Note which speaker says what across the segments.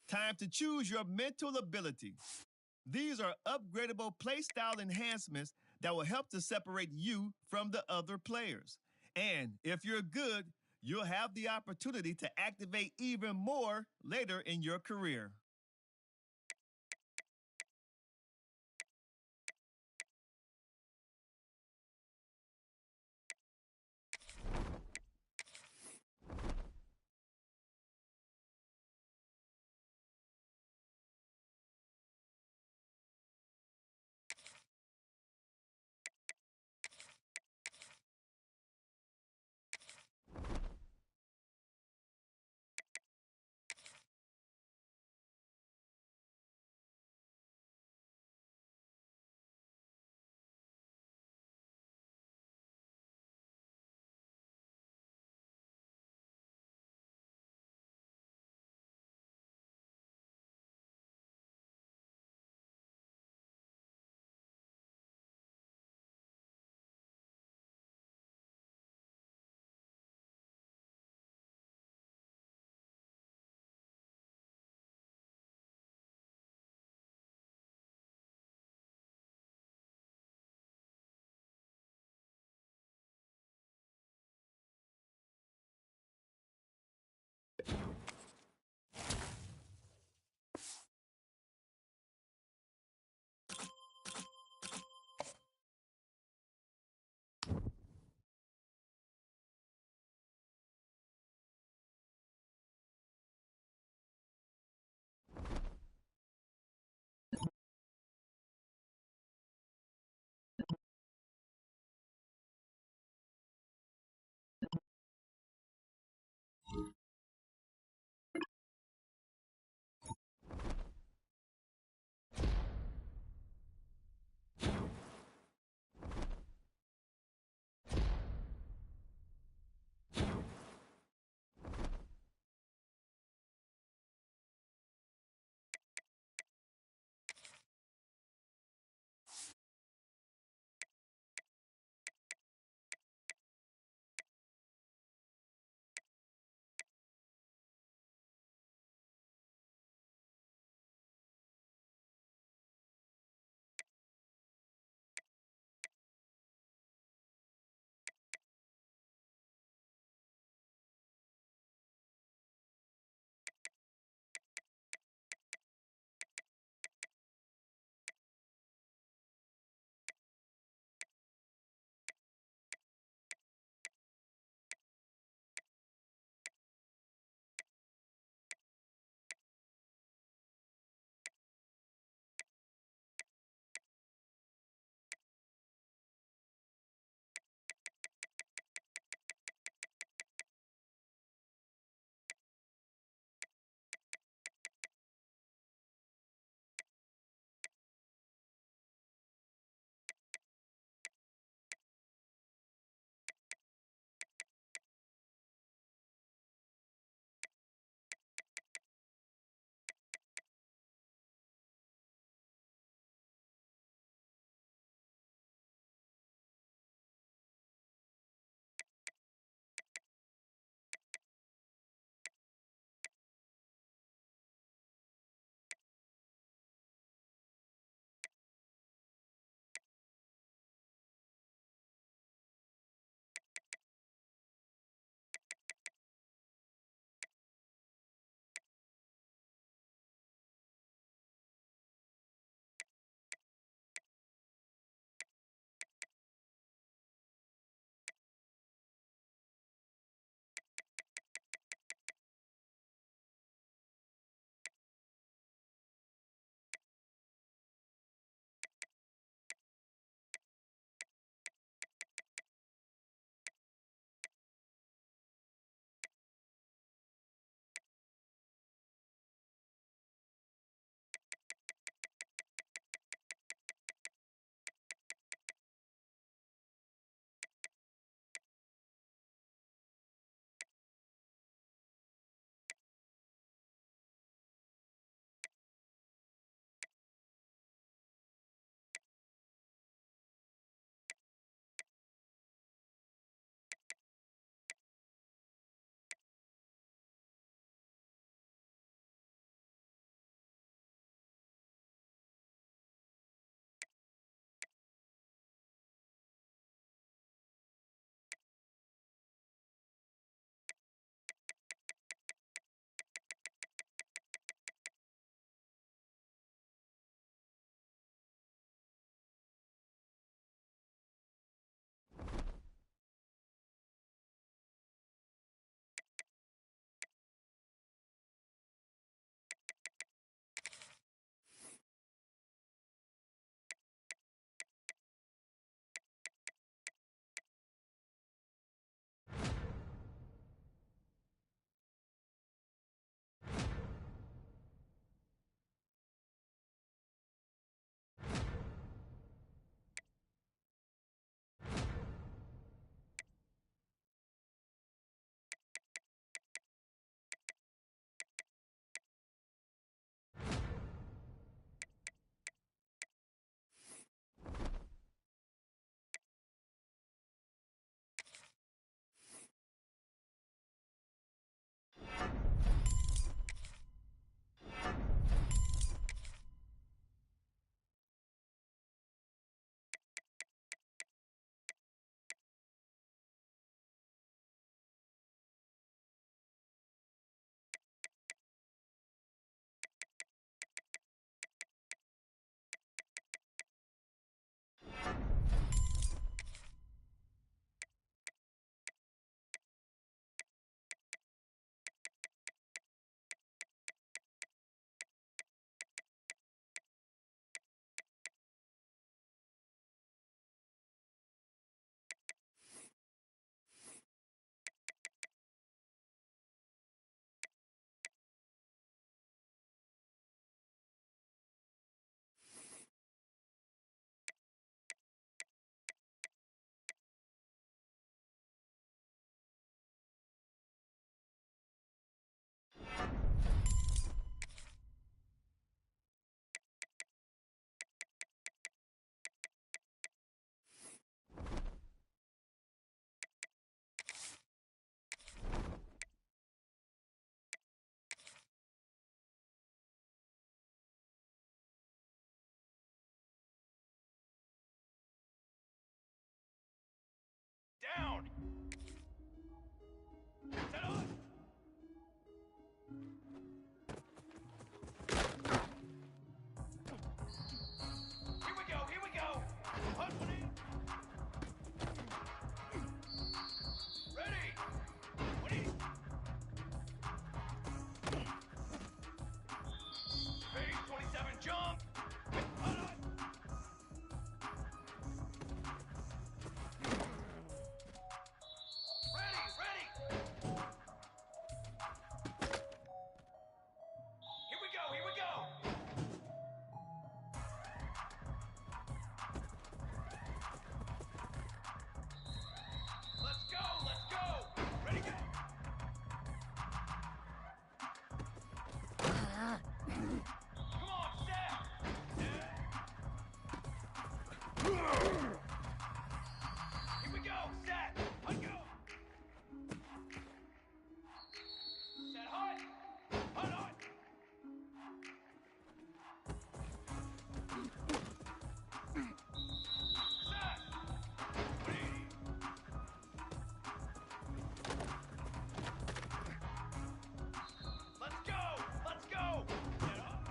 Speaker 1: Time to choose your mental ability. These are upgradable playstyle enhancements that will help to separate you from the other players. And if you're good, you'll have the opportunity to activate even more later in your career.
Speaker 2: Down! Set on! Here we go! Hunt one in! Ready! Ready! Phase 27 jump! Hunt on! Ready! Ready! Here we go! Here we go! Let's go! Let's go! Ready, go! Come on, Seth! Here we go, Seth! Hunt go! Set hot! Hunt on! Seth! 180! Let's go! Let's go! Set up!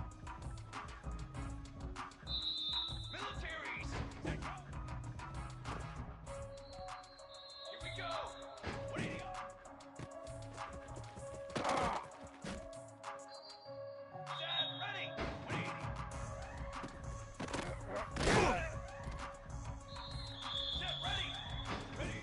Speaker 2: Militaries! Set go! Here we go! 180! Set ready! 180! Set ready! Ready!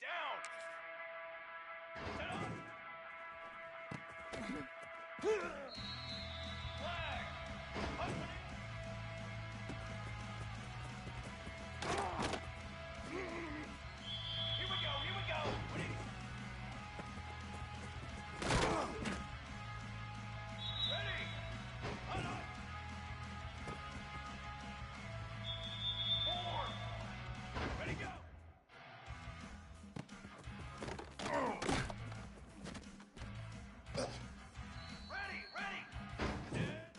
Speaker 2: Down! Set up! Flag! Hunt one in! Here we go! Here we go! Ready? Ready! Hunt on! Form! Ready, go! Ready, ready! Set.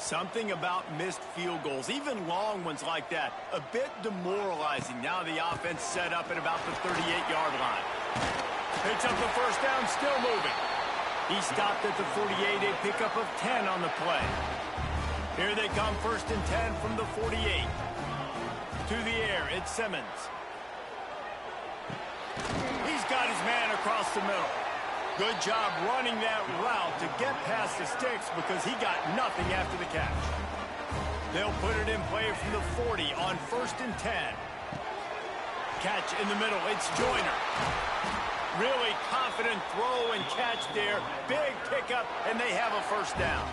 Speaker 3: Something about missed field goals, even long ones like that, a bit demoralizing. Now the offense set up at about the 38-yard line. Picks up the first down, still moving. He stopped at the 48, a pickup of 10 on the play. Here they come, 1st and 10 from the 48. To the air, it's Simmons. He's got his man across the middle. Good job running that route to get past the sticks because he got nothing after the catch. They'll put it in play from the 40 on 1st and 10. Catch in the middle, it's Joyner. Really confident throw and catch there. Big pickup, and they have a first down.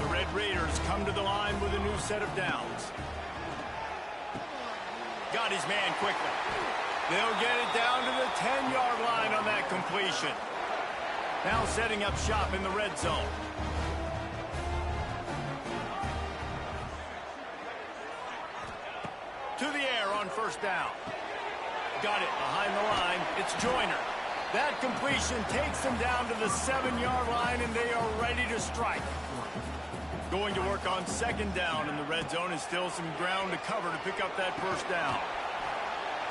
Speaker 3: The Red Raiders come to the line with a new set of downs. Got his man quickly. They'll get it down to the 10-yard line on that completion. Now setting up shop in the red zone. To the air on 1st down. Got it behind the line. It's Joyner. That completion takes them down to the 7-yard line, and they are ready to strike. Going to work on 2nd down in the red zone, and still some ground to cover to pick up that first down.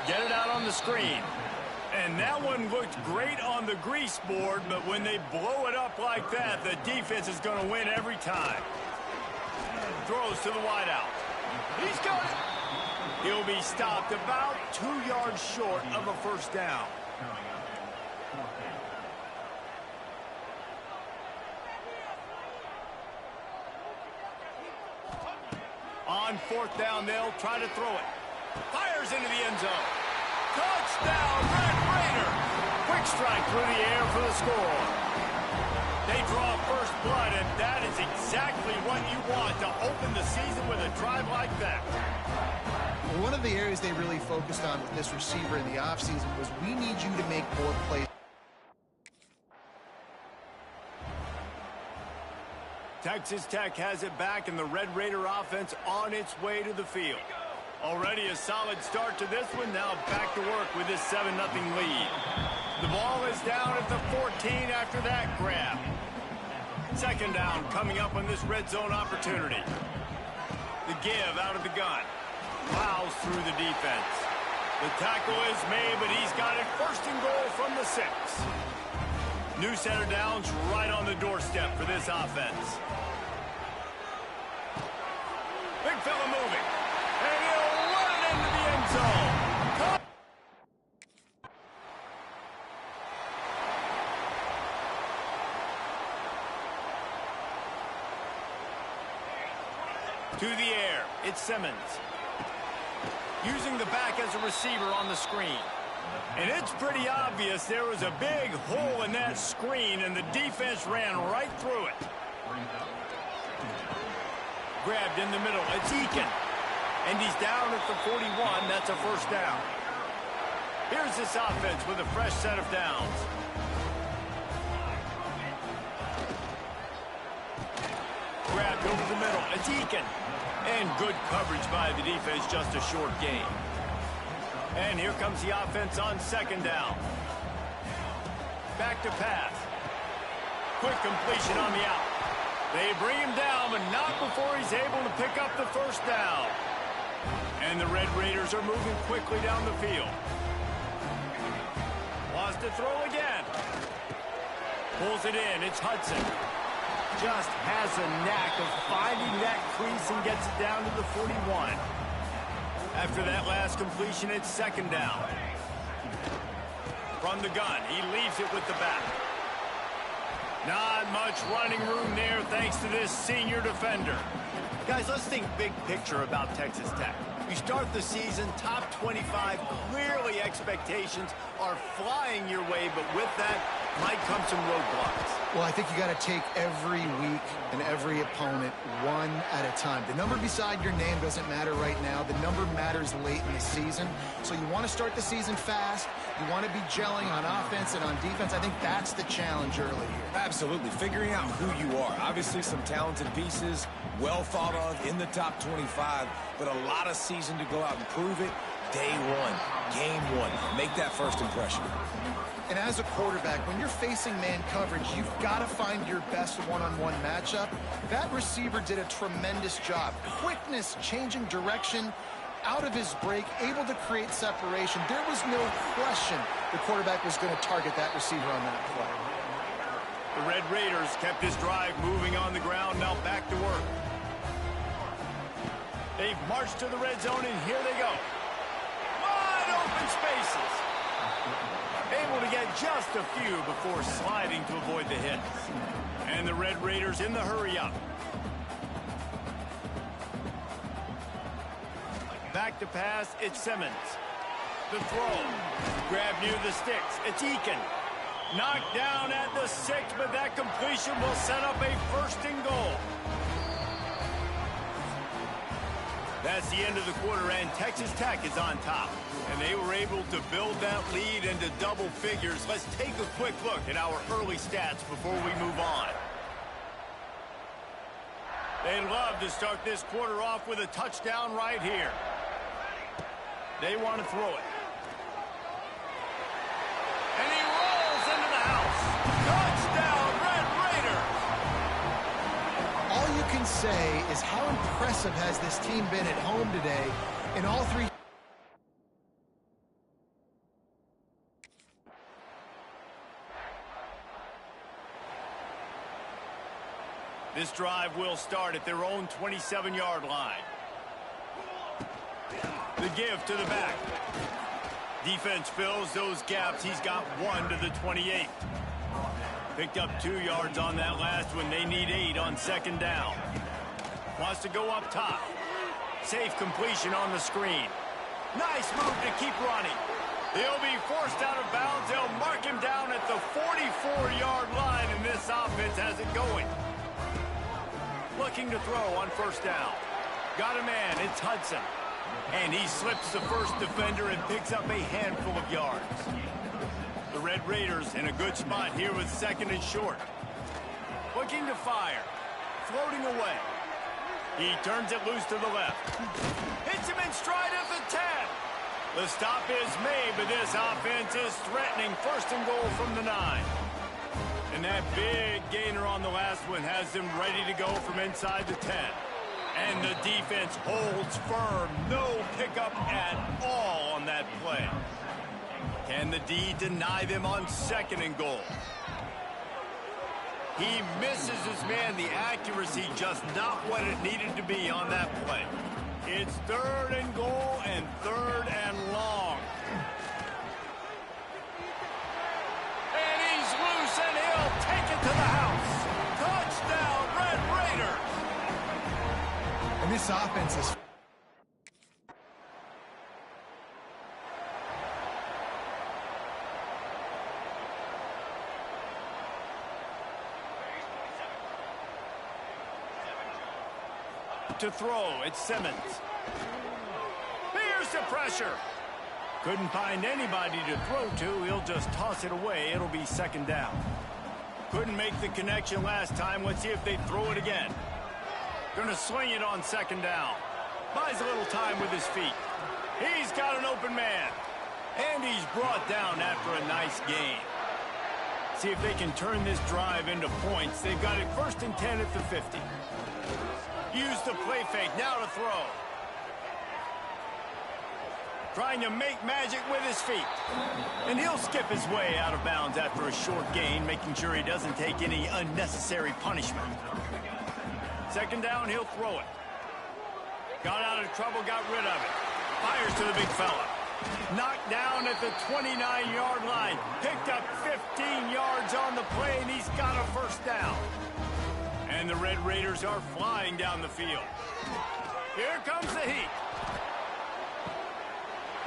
Speaker 3: Get it out on the screen. And that one looked great on the grease board, but when they blow it up like that, the defense is going to win every time. Throws to the wideout. He's got it. He'll be stopped about 2 yards short of a first down. On 4th down, they'll try to throw it. Fires into the end zone. Touchdown, Red Raider. Quick strike through the air for the score. They draw first blood, and that is exactly what you want to open the season with a drive like that.
Speaker 4: Well, one of the areas they really focused on with this receiver in the offseason was we need you to make more plays.
Speaker 3: Texas Tech has it back, and the Red Raider offense on its way to the field. Already a solid start to this one. Now back to work with this 7-0 lead. The ball is down at the 14 after that grab. 2nd down coming up on this red zone opportunity. The give out of the gun. Plows through the defense. The tackle is made, but he's got it 1st and goal from the 6. New set of downs right on the doorstep for this offense. Big fella moving. And he'll run it into the end zone. To the air, it's Simmons. using the back as a receiver on the screen. And it's pretty obvious there was a big hole in that screen, and the defense ran right through it. Grabbed in the middle. It's Eakin. And he's down at the 41. That's a first down. Here's this offense with a fresh set of downs. Grabbed over the middle. It's Eakin. And good coverage by the defense, just a short gain. And here comes the offense on second down. Back to pass. Quick completion on the out. They bring him down, but not before he's able to pick up the first down. And the Red Raiders are moving quickly down the field. Wants to throw again. Pulls it in. It's Hudson. Just has a knack of finding that crease and gets it down to the 41. After that last completion, it's second down. From the gun, he leaves it with the back. Not much running room there thanks to this senior defender. Guys, let's think big picture about Texas Tech. You start the season top 25. Clearly expectations are flying your way, but with that might come some roadblocks.
Speaker 4: Well, I think you got to take every week and every opponent one at a time. The number beside your name doesn't matter right now. The number matters late in the season. So you want to start the season fast. You want to be gelling on offense and on defense. I think that's the challenge early here.
Speaker 5: Absolutely. Figuring out who you are. Obviously some talented pieces, well thought of in the top 25, but a lot of season to go out and prove it. Day one, game one. Make that first impression.
Speaker 4: And as a quarterback, when you're facing man coverage, you've got to find your best one-on-one matchup. That receiver did a tremendous job. Quickness, changing direction, out of his break, able to create separation. There was no question the quarterback was going to target that receiver on that play.
Speaker 3: The Red Raiders kept this drive moving on the ground, now back to work. They've marched to the red zone, and here they go. Wide open spaces. Able to get just a few before sliding to avoid the hits. And the Red Raiders in the hurry-up. Back to pass, it's Simmons. The throw. Grab near the sticks. It's Eakin. Knocked down at the 6, but that completion will set up a first and goal. That's the end of the quarter, and Texas Tech is on top. And they were able to build that lead into double figures. Let's take a quick look at our early stats before we move on. They love to start this quarter off with a touchdown right here. They want to throw it. And he rolls into the house. Touchdown, Red Raiders!
Speaker 4: All you can say is how impressive has this team been at home today in all three.
Speaker 3: This drive will start at their own 27-yard line. The give to the back. Defense fills those gaps. He's got 1 to the 28. Picked up 2 yards on that last one. They need 8 on second down. Wants to go up top. Safe completion on the screen. Nice move to keep running. He'll be forced out of bounds. They'll mark him down at the 44-yard line, and this offense has it going. Looking to throw on first down. Got a man, it's Hudson. And he slips the first defender and picks up a handful of yards. The Red Raiders in a good spot here with second and short. Looking to fire. Floating away. He turns it loose to the left. Hits him in stride at the 10. The stop is made, but this offense is threatening first and goal from the 9. And that big gainer on the last one has them ready to go from inside the 10. And the defense holds firm. No pickup at all on that play. Can the D deny them on second and goal? He misses his man. The accuracy just not what it needed to be on that play. It's third and goal and third and long. And he's loose, and he'll take it to the house. Touchdown, Red Raiders.
Speaker 4: And this offense is...
Speaker 3: to throw. It's Simmons. Here's the pressure. Couldn't find anybody to throw to. He'll just toss it away. It'll be second down. Couldn't make the connection last time. Let's see if they throw it again. Gonna swing it on second down. Buys a little time with his feet. He's got an open man. And he's brought down after a nice gain. See if they can turn this drive into points. They've got it 1st and 10 at the 50. Use the play fake. Now to throw. Trying to make magic with his feet. And he'll skip his way out of bounds after a short gain, making sure he doesn't take any unnecessary punishment. Second down, he'll throw it. Got out of trouble, got rid of it. Fires to the big fella. Knocked down at the 29-yard line. Picked up 15 yards on the play, and he's got a first down. And the Red Raiders are flying down the field. Here comes the heat.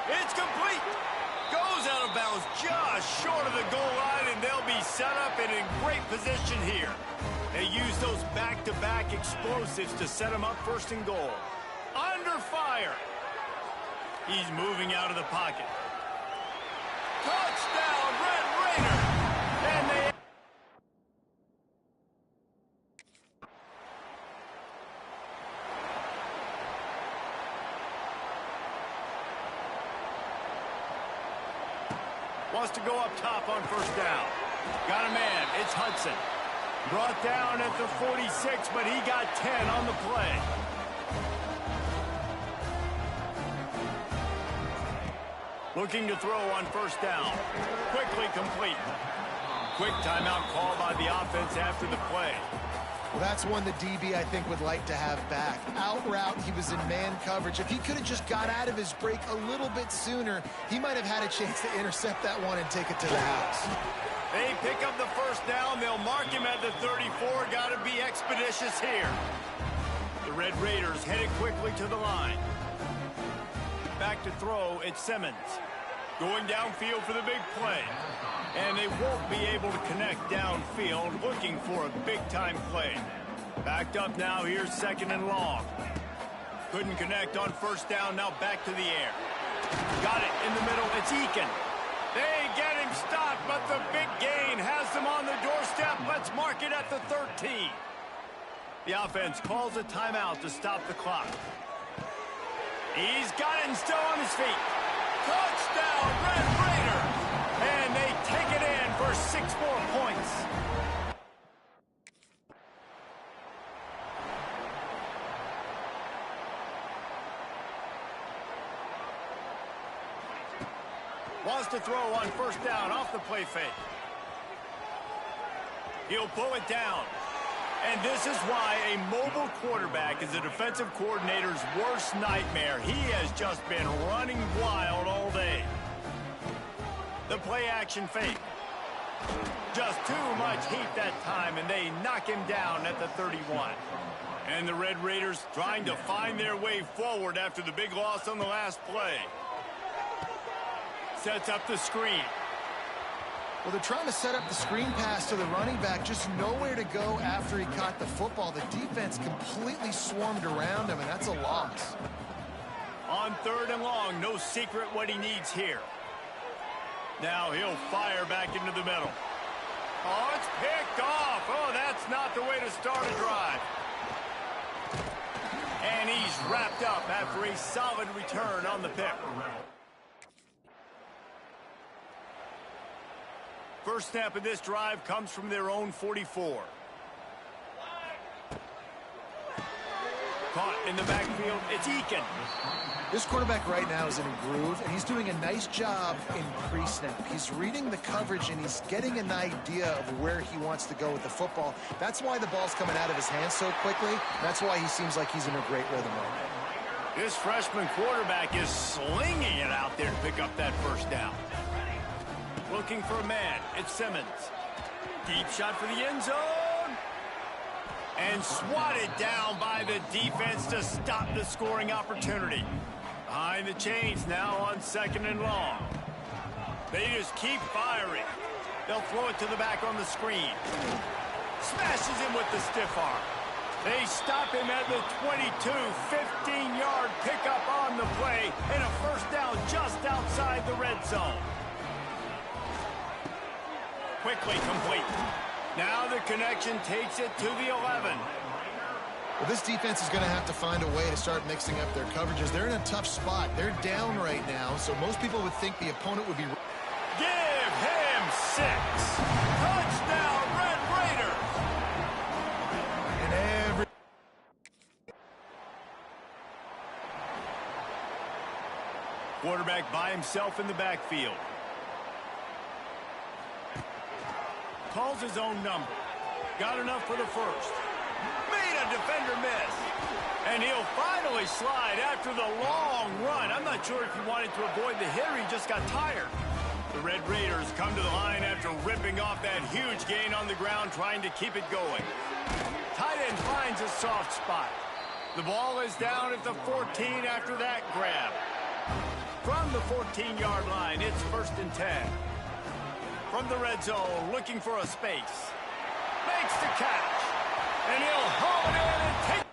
Speaker 3: It's complete. Goes out of bounds just short of the goal line, and they'll be set up and in great position here. They use those back-to-back explosives to set them up 1st and goal. Under fire. He's moving out of the pocket. Touchdown, Red Raiders! And they... Wants to go up top on 1st down. Got a man. It's Hudson. Brought down at the 46, but he got 10 on the play. Looking to throw on 1st down. Quickly complete. Quick timeout call by the offense after the play.
Speaker 4: Well, that's one the DB, I think, would like to have back. Out route, he was in man coverage. If he could have just got out of his break a little bit sooner, he might have had a chance to intercept that one and take it to the house.
Speaker 3: They pick up the 1st down. They'll mark him at the 34. Got to be expeditious here. The Red Raiders headed quickly to the line. Back to throw, it's Simmons. Going downfield for the big play. And they won't be able to connect downfield, looking for a big-time play. Backed up now, here's 2nd and long. Couldn't connect on 1st down, now back to the air. Got it in the middle, it's Eakin. They get him stopped, but the big gain has them on the doorstep. Let's mark it at the 13. The offense calls a timeout to stop the clock. He's got it and still on his feet. Touchdown, Red Raiders! And they take it in for 6 more points. Wants to throw on 1st down off the play fake. He'll pull it down. And this is why a mobile quarterback is a defensive coordinator's worst nightmare. He has just been running wild all day. The play action fake. Just too much heat that time, and they knock him down at the 31. And the Red Raiders trying to find their way forward after the big loss on the last play. Sets up the screen.
Speaker 4: Well, they're trying to set up the screen pass to the running back, just nowhere to go after he caught the football. The defense completely swarmed around him, and that's a loss.
Speaker 3: On 3rd and long, no secret what he needs here. Now he'll fire back into the middle. Oh, it's picked off. Oh, that's not the way to start a drive. And he's wrapped up after a solid return on the pick. First snap of this drive comes from their own 44. Caught in the backfield, it's Eakin.
Speaker 4: This quarterback right now is in a groove, and he's doing a nice job in pre-snap. He's reading the coverage, and he's getting an idea of where he wants to go with the football. That's why the ball's coming out of his hands so quickly. That's why he seems like he's in a great rhythm right now.
Speaker 3: This freshman quarterback is slinging it out there to pick up that 1st down. Looking for a man, it's Simmons. Deep shot for the end zone. And swatted down by the defense to stop the scoring opportunity. Behind the chains now on 2nd and long. They just keep firing. They'll throw it to the back on the screen. Smashes him with the stiff arm. They stop him at the 22, 15-yard pickup on the play, and a first down just outside the red zone. Quickly complete. Now the connection takes it to the 11.
Speaker 4: Well, this defense is going to have to find a way to start mixing up their coverages. They're in a tough spot. They're down right now, so most people would think the opponent would be...
Speaker 3: Give him 6. Touchdown, Red Raiders.
Speaker 4: And every...
Speaker 3: Quarterback by himself in the backfield. Calls his own number. Got enough for the first. Made a defender miss. And he'll finally slide after the long run. I'm not sure if he wanted to avoid the hit or he just got tired. The Red Raiders come to the line after ripping off that huge gain on the ground, trying to keep it going. Tight end finds a soft spot. The ball is down at the 14 after that grab. From the 14-yard line, it's 1st and 10. From the red zone, looking for a space. Makes the catch. And he'll haul it in and take...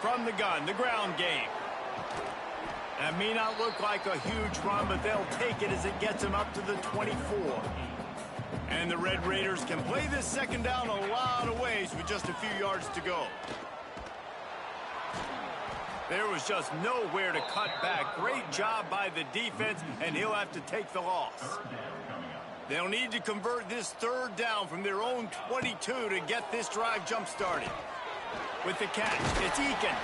Speaker 3: From the gun, the ground game. That may not look like a huge run, but they'll take it as it gets them up to the 24. And the Red Raiders can play this second down a lot of ways with just a few yards to go. There was just nowhere to cut back. Great job by the defense, and he'll have to take the loss. They'll need to convert this 3rd down from their own 22 to get this drive jump-started. With the catch, it's Eakin.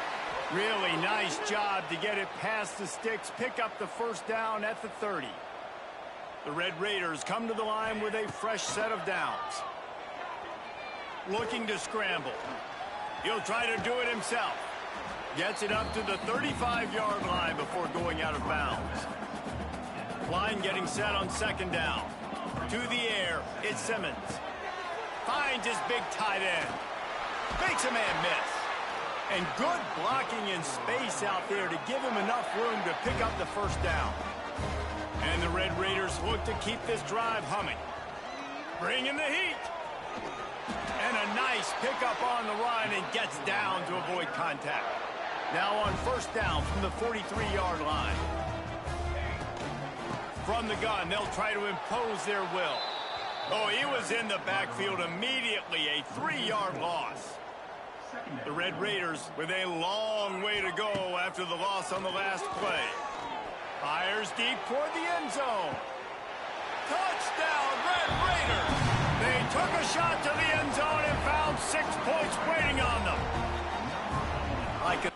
Speaker 3: Really nice job to get it past the sticks, pick up the first down at the 30. The Red Raiders come to the line with a fresh set of downs. Looking to scramble. He'll try to do it himself. Gets it up to the 35-yard line before going out of bounds. Line getting set on 2nd down. To the air, it's Simmons. Finds his big tight end. Makes a man miss. And good blocking in space out there to give him enough room to pick up the first down. And the Red Raiders look to keep this drive humming. Bringing the heat. And a nice pickup on the run and gets down to avoid contact. Now on 1st down from the 43-yard line. From the gun, they'll try to impose their will. Oh, he was in the backfield immediately, a 3-yard loss. The Red Raiders with a long way to go after the loss on the last play. Fires deep toward the end zone. Touchdown, Red Raiders! They took a shot to the end zone and found 6 points waiting on them. Like a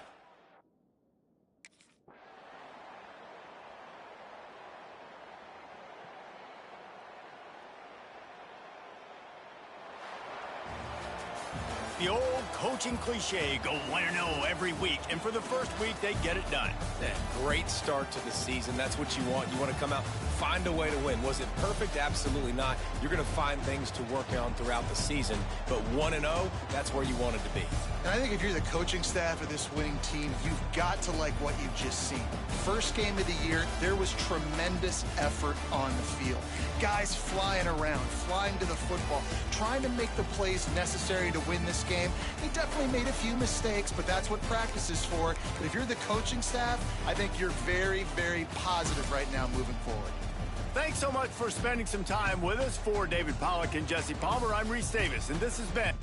Speaker 3: the old coaching cliche, go 1-0 every week, and for the first week, they get it done.
Speaker 5: Yeah, great start to the season. That's what you want. You want to come out, find a way to win. Was it perfect? Absolutely not. You're going to find things to work on throughout the season, but 1-0, that's where you want it to be.
Speaker 4: And I think if you're the coaching staff of this winning team, you've got to like what you've just seen. First game of the year, there was tremendous effort on the field. Guys flying around, flying to the football, trying to make the plays necessary to win this game. They definitely made a few mistakes, but that's what practice is for. But if you're the coaching staff, I think you're very, very positive right now moving forward.
Speaker 3: Thanks so much for spending some time with us. For David Pollack and Jesse Palmer, I'm Reese Davis, and this has been...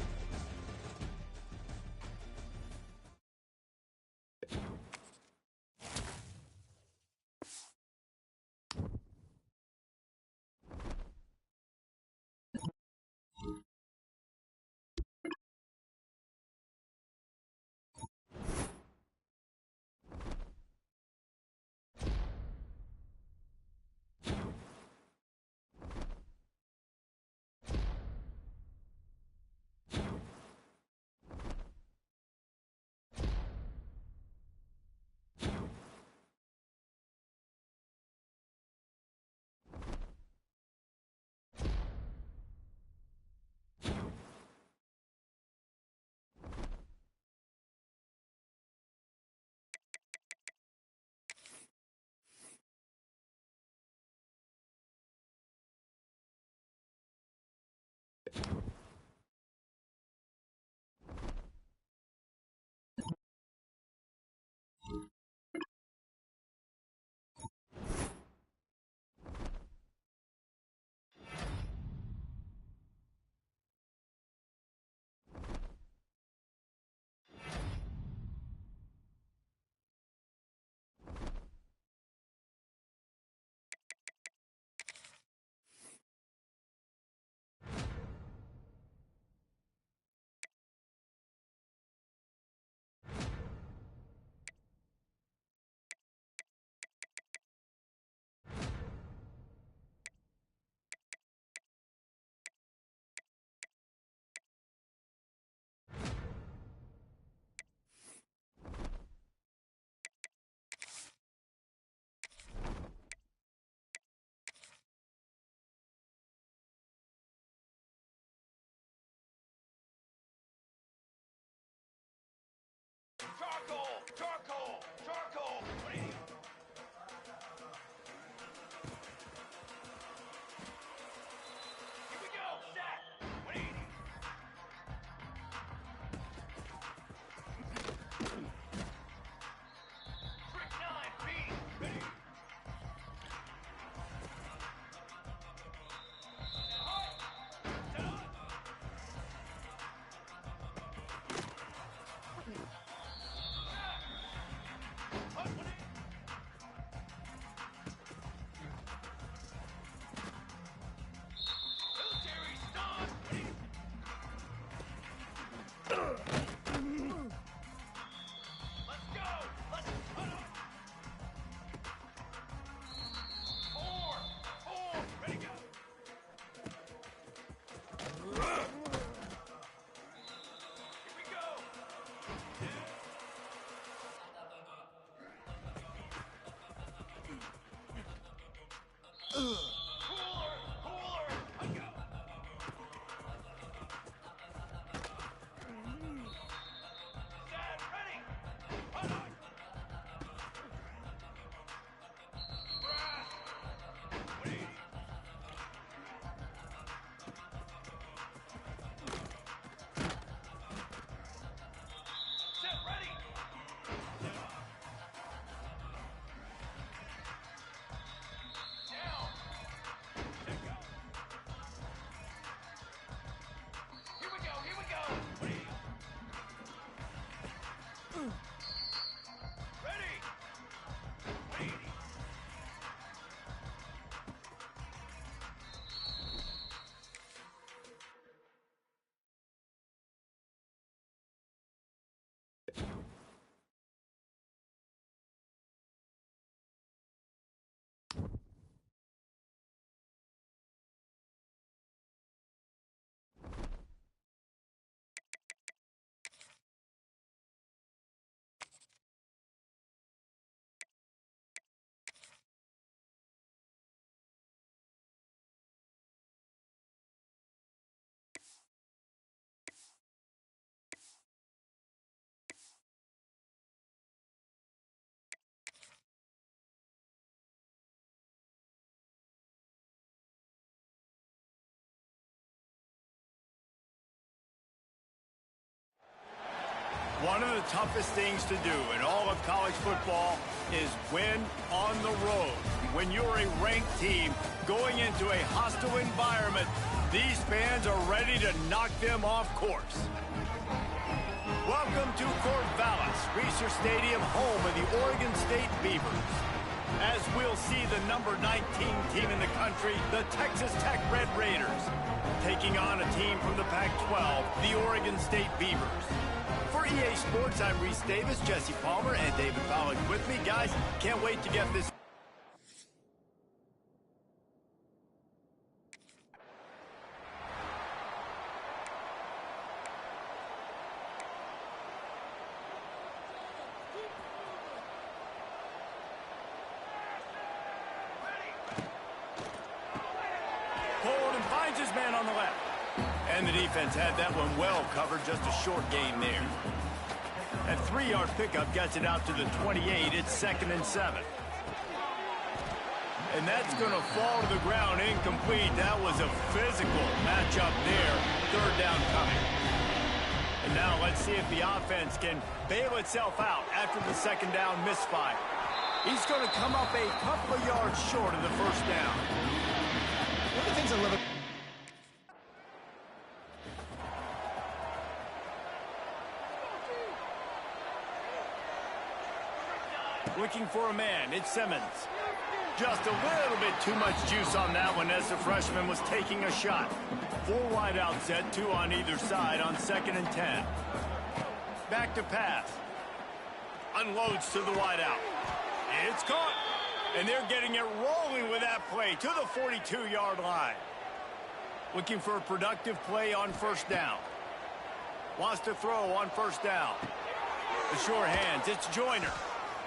Speaker 3: One of the toughest things to do in all of college football is win on the road. When you're a ranked team going into a hostile environment, these fans are ready to knock them off course. Welcome to Corvallis, Reser Stadium, home of the Oregon State Beavers. As we'll see the number 19 team in the country, the Texas Tech Red Raiders, taking on a team from the Pac-12, the Oregon State Beavers. For EA Sports, I'm Reese Davis, Jesse Palmer, and David Pollack with me. Guys, can't wait to get this. Hold and finds his man on the left. And the defense had that one well covered, just a short gain there. That 3-yard pickup gets it out to the 28. It's 2nd and 7. And that's going to fall to the ground incomplete. That was a physical matchup there. 3rd down coming. And now let's see if the offense can bail itself out after the 2nd down misfire. He's going to come up a couple of yards short of the 1st down.
Speaker 4: One of the things I love.
Speaker 3: Looking for a man, it's Simmons. Just a little bit too much juice on that one as the freshman was taking a shot. 4 wide out set, 2 on either side on 2nd and 10. Back to pass. Unloads to the wide out. It's caught. And they're getting it rolling with that play to the 42-yard line. Looking for a productive play on 1st down. Wants to throw on 1st down. The short hands, it's Joyner.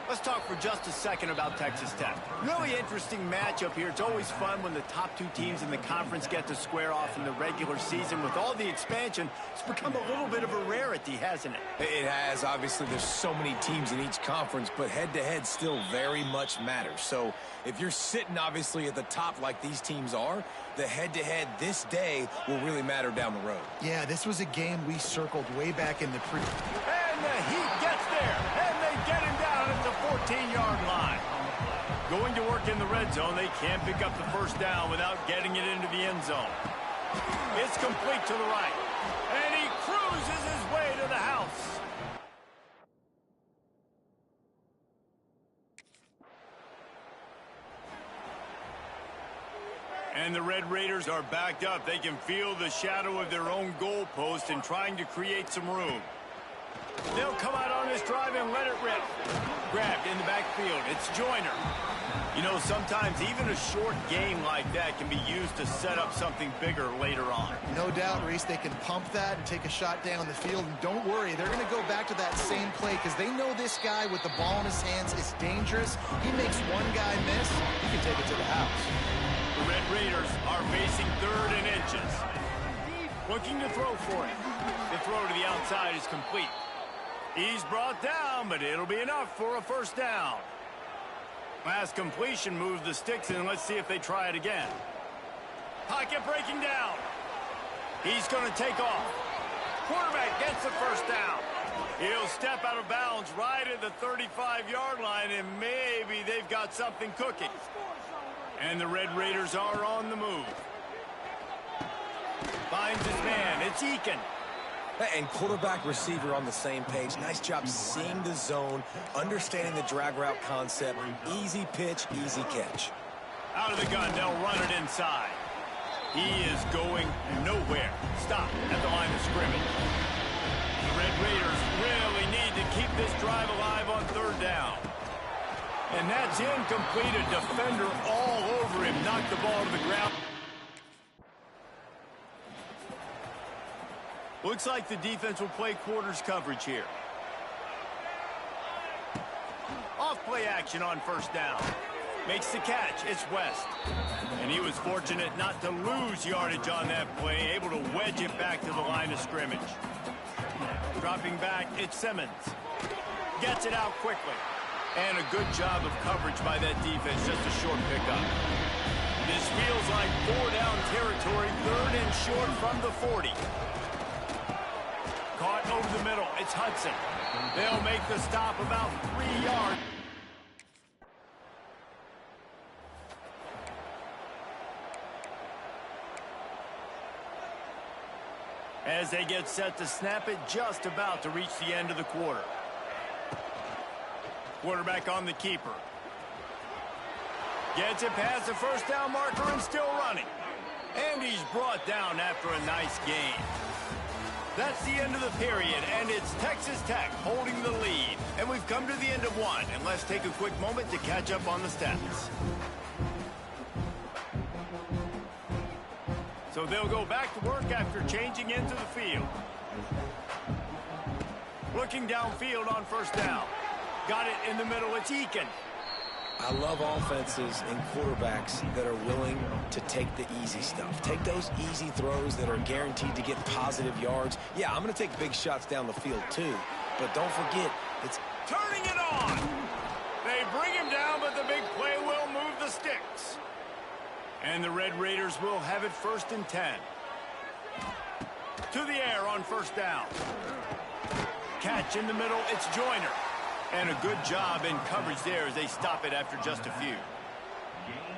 Speaker 3: Let's talk for just a second about Texas Tech. Really interesting matchup here. It's always fun when the top 2 teams in the conference get to square off in the regular season. With all the expansion, it's become a little bit of a rarity, hasn't it?
Speaker 5: It has. Obviously, there's so many teams in each conference, but head-to-head still very much matters. So if you're sitting, obviously, at the top like these teams are, the head-to-head this day will really matter down the road.
Speaker 4: Yeah, this was a game we circled way back in the pre.
Speaker 3: And the Heat gets there, and they get him down at the 14-yard line. Going to work in the red zone, they can't pick up the 1st down without getting it into the end zone. It's complete to the right, and he cruises his way to the house. And the Red Raiders are backed up. They can feel the shadow of their own goalpost and trying to create some room. They'll come out on this drive and let it rip. Grabbed in the backfield. It's Joyner. You know, sometimes even a short game like that can be used to set up something bigger later on.
Speaker 4: No doubt, Reese, they can pump that and take a shot down the field. And don't worry, they're going to go back to that same play because they know this guy with the ball in his hands is dangerous. He makes one guy miss, he can take it to the house.
Speaker 3: The Red Raiders are facing 3rd and inches. Looking to throw for it. The throw to the outside is complete. He's brought down, but it'll be enough for a 1st down. Last completion moves the sticks in. Let's see if they try it again. Pocket breaking down. He's going to take off. Quarterback gets the 1st down. He'll step out of bounds right at the 35-yard line, and maybe they've got something cooking. And the Red Raiders are on the move. Finds his man. It's Eakin.
Speaker 5: And quarterback receiver on the same page. Nice job seeing the zone, understanding the drag route concept. Easy pitch, easy catch.
Speaker 3: Out of the gun, they'll run it inside. He is going nowhere. Stop at the line of scrimmage. The Red Raiders really need to keep this drive alive on 3rd down. And that's incomplete. A defender all over him. Knocked the ball to the ground. Looks like the defense will play quarters coverage here. Off play action on 1st down. Makes the catch. It's West. And he was fortunate not to lose yardage on that play. Able to wedge it back to the line of scrimmage. Dropping back, it's Simmons. Gets it out quickly. And a good job of coverage by that defense. Just a short pickup. This feels like 4-down territory. 3rd and short from the 40. Caught over the middle. It's Hudson. They'll make the stop about 3 yards. As they get set to snap it, just about to reach the end of the quarter. Quarterback on the keeper. Gets it past the first down marker and still running. And he's brought down after a nice gain. That's the end of the period, and it's Texas Tech holding the lead. And we've come to the end of one, and let's take a quick moment to catch up on the stats. So they'll go back to work after changing into the field. Looking downfield on first down. Got it in the middle. It's Eakin.
Speaker 5: I love offenses and quarterbacks that are willing to take the easy stuff. Take those easy throws that are guaranteed to get positive yards. Yeah, I'm going to take big shots down the field too. But don't forget, it's
Speaker 3: turning it on. They bring him down, but the big play will move the sticks. And the Red Raiders will have it 1st and 10. To the air on first down. Catch in the middle, it's Joyner. And a good job in coverage there as they stop it after just a few.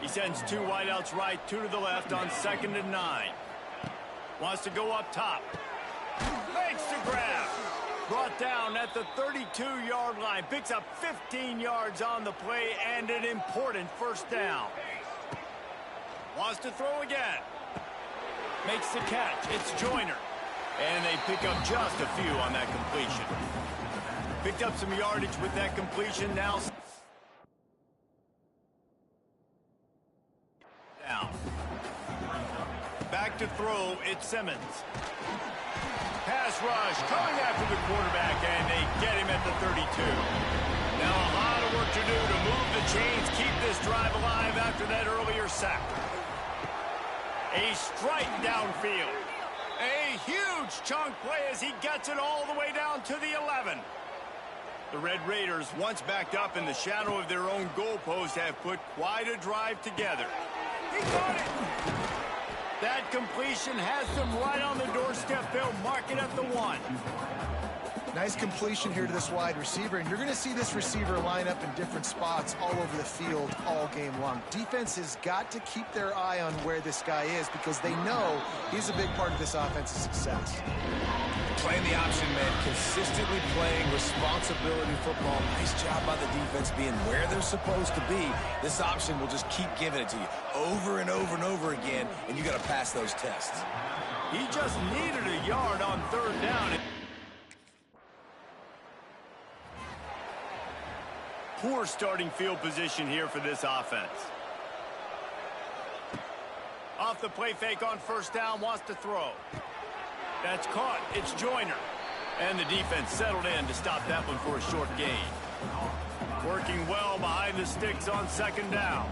Speaker 3: He sends 2 wideouts right, 2 to the left on 2nd and 9. Wants to go up top. Makes the grab. Brought down at the 32-yard line. Picks up 15 yards on the play and an important first down. Wants to throw again. Makes the catch. It's Joyner. And they pick up just a few on that completion. Picked up some yardage with that completion. Now down. Back to throw. It's Simmons. Pass rush coming after the quarterback, and they get him at the 32. Now a lot of work to do to move the chains, keep this drive alive after that earlier sack. A strike downfield. A huge chunk play as he gets it all the way down to the 11. The Red Raiders, once backed up in the shadow of their own goalpost, have put quite a drive together. He got it! That completion has them right on the doorstep. They'll mark it at the 1.
Speaker 4: Nice completion here to this wide receiver, and you're going to see this receiver line up in different spots all over the field all game long. Defense has got to keep their eye on where this guy is because they know he's a big part of this offense's success.
Speaker 5: playing the option man, consistently playing responsibility football. Nice job by the defense being where they're supposed to be. This option will just keep giving it to you over and over and over again, and you got to pass those tests.
Speaker 3: He just needed a yard on third down. Poor starting field position here for this offense. Off the play fake on first down, wants to throw. That's caught. It's Joyner. And the defense settled in to stop that one for a short gain. Working well behind the sticks on second down.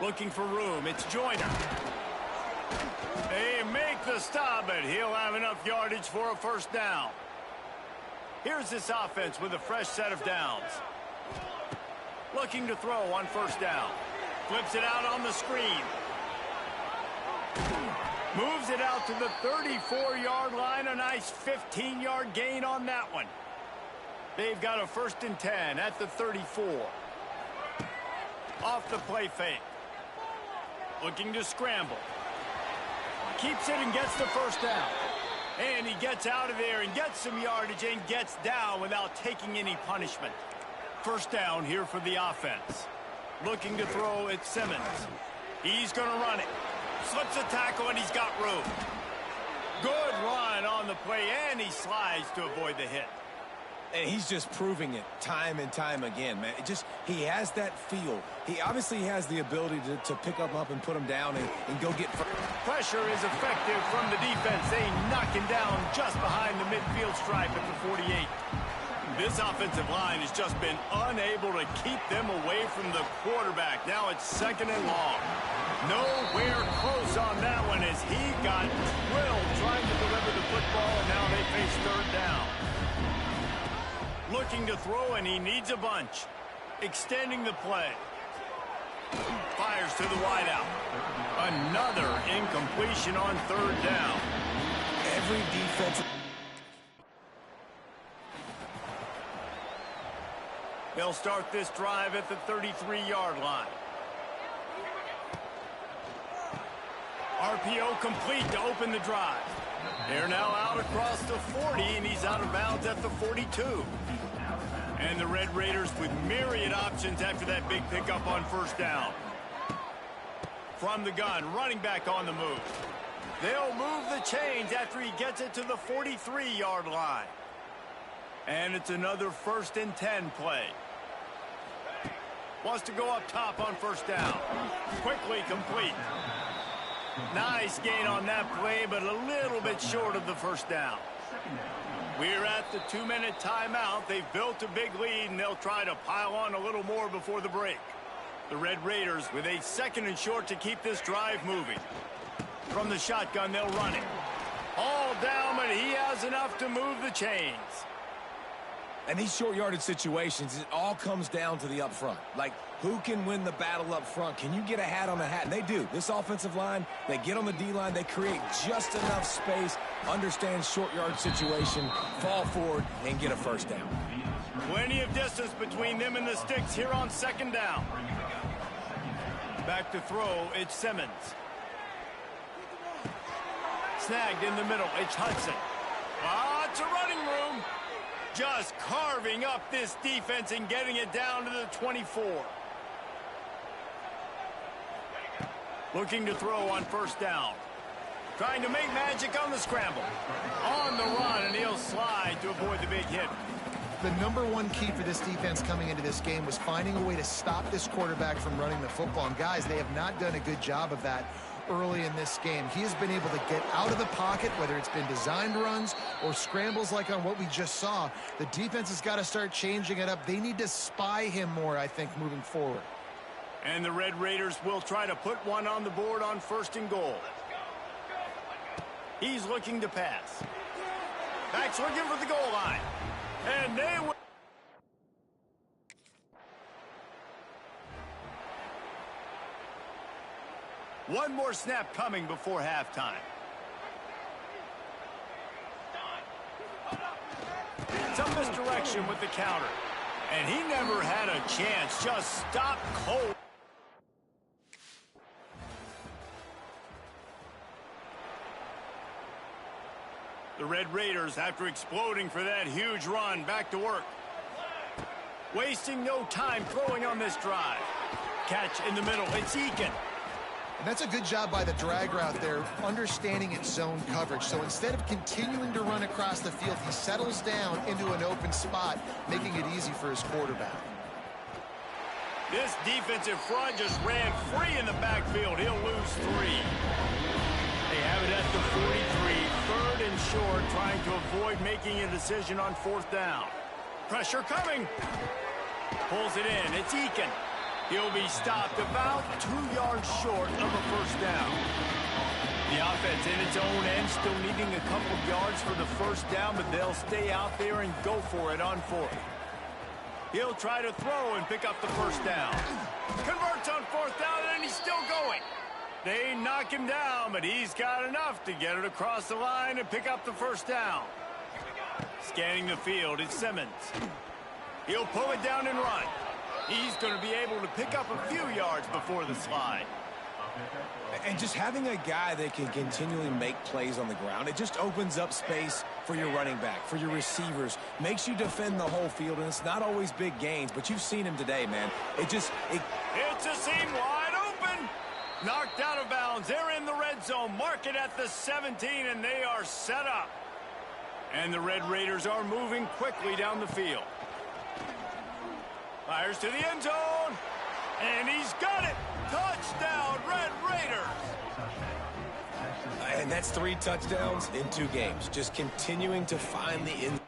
Speaker 3: Looking for room. It's Joyner. They make the stop, but he'll have enough yardage for a first down. Here's this offense with a fresh set of downs. Looking to throw on first down. Flips it out on the screen. Moves it out to the 34-yard line. A nice 15-yard gain on that one. They've got a 1st and 10 at the 34. Off the play fake. Looking to scramble. Keeps it and gets the first down. And he gets out of there and gets some yardage and gets down without taking any punishment. First down here for the offense. Looking to throw at Simmons. He's going to run it. Slips a tackle and he's got room. Good run on the play and he slides to avoid the hit.
Speaker 5: And he's just proving it time and time again, man. He has that feel. He obviously has the ability to pick him up and put him down and go get...
Speaker 3: Pressure is effective from the defense. They knock him down just behind the midfield stripe at the 48. This offensive line has just been unable to keep them away from the quarterback. Now it's 2nd and long. Nowhere close on that one as he got drilled trying to deliver the football, and now they face third down. Looking to throw, and he needs a bunch. Extending the play. Fires to the wideout. Another incompletion on third down.
Speaker 5: every defensive...
Speaker 3: They'll start this drive at the 33-yard line. RPO complete to open the drive. They're now out across the 40, and he's out of bounds at the 42. And the Red Raiders with myriad options after that big pickup on first down. From the gun, running back on the move. They'll move the chains after he gets it to the 43-yard line. And it's another 1st and 10 play. Wants to go up top on first down. Quickly complete. Nice gain on that play, but a little bit short of the first down. We're at the 2-minute timeout. They've built a big lead, and they'll try to pile on a little more before the break. The Red Raiders with a 2nd and short to keep this drive moving. From the shotgun, they'll run it. All down, but he has enough to move the chains.
Speaker 5: And these short yardage situations, it all comes down to the up front. Like, who can win the battle up front? Can you get a hat on a hat? And they do. This offensive line, they get on the D-line, they create just enough space, understand short yard situation, fall forward, and get a first down.
Speaker 3: Plenty of distance between them and the sticks here on 2nd down. Back to throw, it's Simmons. Snagged in the middle, it's Hudson. Lots of running room. Just carving up this defense and getting it down to the 24. Looking to throw on first down. Trying to make magic on the scramble. On the run, and he'll slide to avoid the big hit.
Speaker 4: The #1 key for this defense coming into this game was finding a way to stop this quarterback from running the football. And guys, they have not done a good job of that early in this game. He has been able to get out of the pocket, whether it's been designed runs or scrambles like on what we just saw. The defense has got to start changing it up. They need to spy him more, I think, moving forward.
Speaker 3: And the Red Raiders will try to put one on the board on 1st and goal. He's looking to pass. Backs looking for the goal line. And they will. One more snap coming before halftime. Some misdirection with the counter. And he never had a chance. Just stopped cold. The Red Raiders, after exploding for that huge run, back to work. Wasting no time throwing on this drive. Catch in the middle. It's Eakin.
Speaker 4: And that's a good job by the drag route there, understanding its zone coverage. So instead of continuing to run across the field, he settles down into an open spot, making it easy for his quarterback.
Speaker 3: This defensive front just ran free in the backfield. He'll lose 3. They have it at the 43, 3rd and short, trying to avoid making a decision on 4th down. Pressure coming. Pulls it in. It's Eakin. He'll be stopped about 2 yards short of a first down. The offense in its own end still needing a couple of yards for the first down, but they'll stay out there and go for it on 4th. He'll try to throw and pick up the first down. Converts on 4th down, and he's still going. They knock him down, but he's got enough to get it across the line and pick up the first down. Scanning the field, it's Simmons. He'll pull it down and run. He's going to be able to pick up a few yards before the slide.
Speaker 5: And just having a guy that can continually make plays on the ground, it just opens up space for your running back, for your receivers, makes you defend the whole field, and it's not always big gains, but you've seen him today, man. It's a
Speaker 3: seam wide open. Knocked out of bounds. They're in the red zone. Mark it at the 17, and they are set up. And the Red Raiders are moving quickly down the field. Fires to the end zone. And he's got it. Touchdown, Red Raiders.
Speaker 5: And that's 3 touchdowns in 2 games. Just continuing to find the end.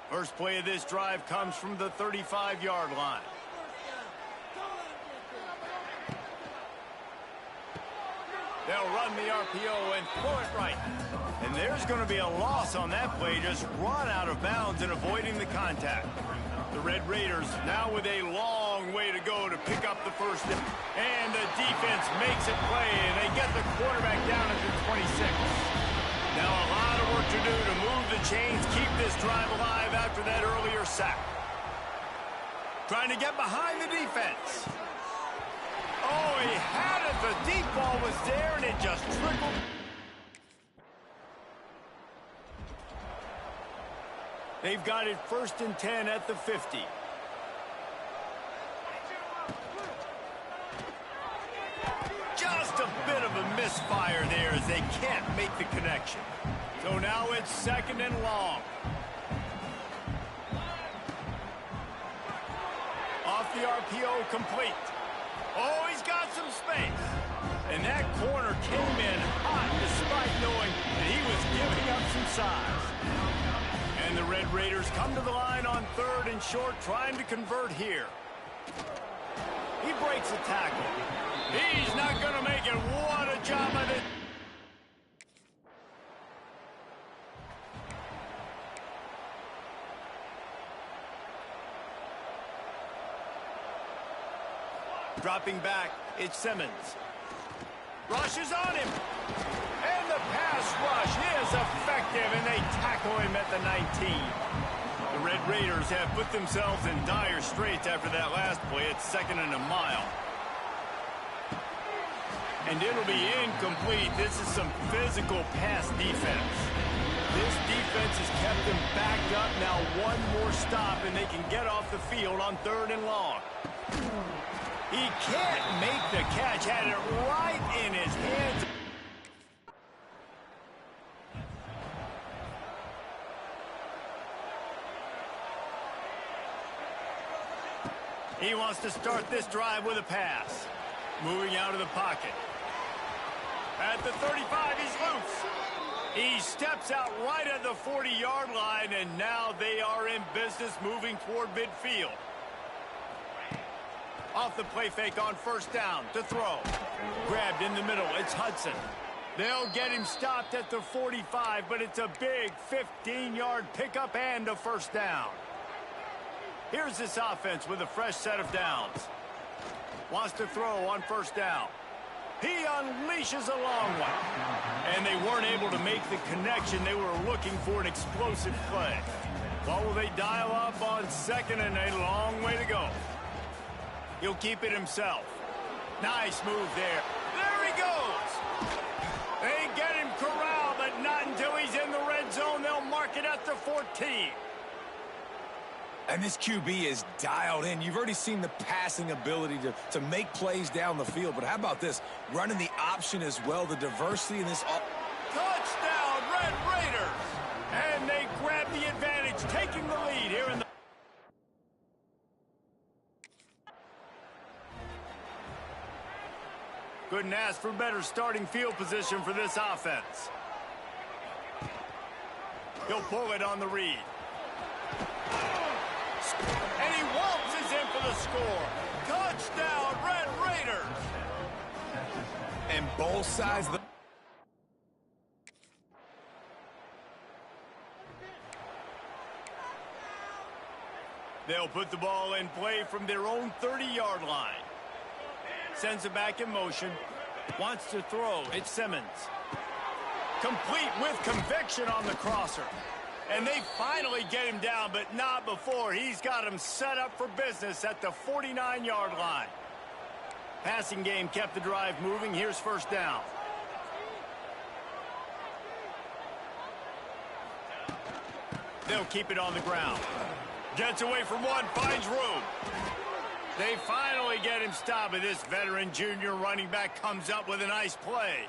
Speaker 3: First play of this drive comes from the 35-yard line. They'll run the RPO and throw it right. And there's going to be a loss on that play, just run out of bounds and avoiding the contact. The Red Raiders now with a long long way to go to pick up the first down. And the defense makes it play, and they get the quarterback down at the 26. Now a lot of work to do to move the chains, keep this drive alive after that earlier sack. Trying to get behind the defense. Oh, he had it. The deep ball was there, and it just trickled. They've got it 1st and 10 at the 50. Just a bit of a misfire there as they can't make the connection. So now it's 2nd and long. Off the RPO, complete. Oh, he's got some space. And that corner came in hot despite knowing that he was giving up some size. And the Red Raiders come to the line on 3rd and short, trying to convert here. He breaks a tackle. He's not going to make it. What a job of it. Dropping back, it's Simmons. Rush is on him. And the pass rush is effective, and they tackle him at the 19. The Red Raiders have put themselves in dire straits after that last play. It's 2nd and a mile. And it'll be incomplete. This is some physical pass defense. This defense has kept them backed up. Now one more stop, and they can get off the field on 3rd and long. He can't make the catch. Had it right in his hands. He wants to start this drive with a pass. Moving out of the pocket. At the 35, he's loose. He steps out right at the 40-yard line, and now they are in business moving toward midfield. Off the play fake on 1st down to throw. Grabbed in the middle. It's Hudson. They'll get him stopped at the 45, but it's a big 15-yard pickup and a 1st down. Here's this offense with a fresh set of downs. Wants to throw on 1st down. He unleashes a long one. And they weren't able to make the connection. They were looking for an explosive play. What will they dial up on 2nd and a long way to go? He'll keep it himself. Nice move there. There he goes. They get him corralled, but not until he's in the red zone. They'll mark it at the 14.
Speaker 5: And this QB is dialed in. You've already seen the passing ability to make plays down the field. But how about this? Running the option as well, the diversity in this.
Speaker 3: Touchdown, Red Raiders! And they grab the advantage, taking the lead here in the... Couldn't ask for better starting field position for this offense. He'll pull it on the read. And he waltzes in for the score. Touchdown, Red Raiders!
Speaker 5: And both sides of the...
Speaker 3: They'll put the ball in play from their own 30-yard line. Sends it back in motion. Wants to throw. It's Simmons. Complete with conviction on the crosser. And they finally get him down, but not before. He's got him set up for business at the 49-yard line. Passing game kept the drive moving. Here's 1st down. They'll keep it on the ground. Gets away from one, finds room. They finally get him stopped, but this veteran junior running back comes up with a nice play.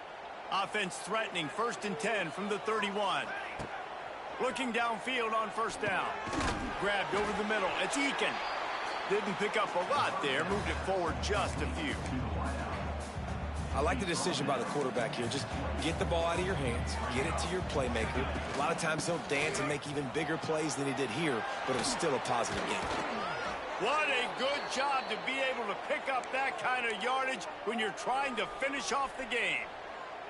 Speaker 3: Offense threatening, 1st and 10 from the 31. Looking downfield on 1st down. Grabbed over the middle. It's Eakin. Didn't pick up a lot there. Moved it forward just a few.
Speaker 5: I like the decision by the quarterback here. Just get the ball out of your hands. Get it to your playmaker. A lot of times he'll dance and make even bigger plays than he did here, but it was still a positive game.
Speaker 3: What a good job to be able to pick up that kind of yardage when you're trying to finish off the game.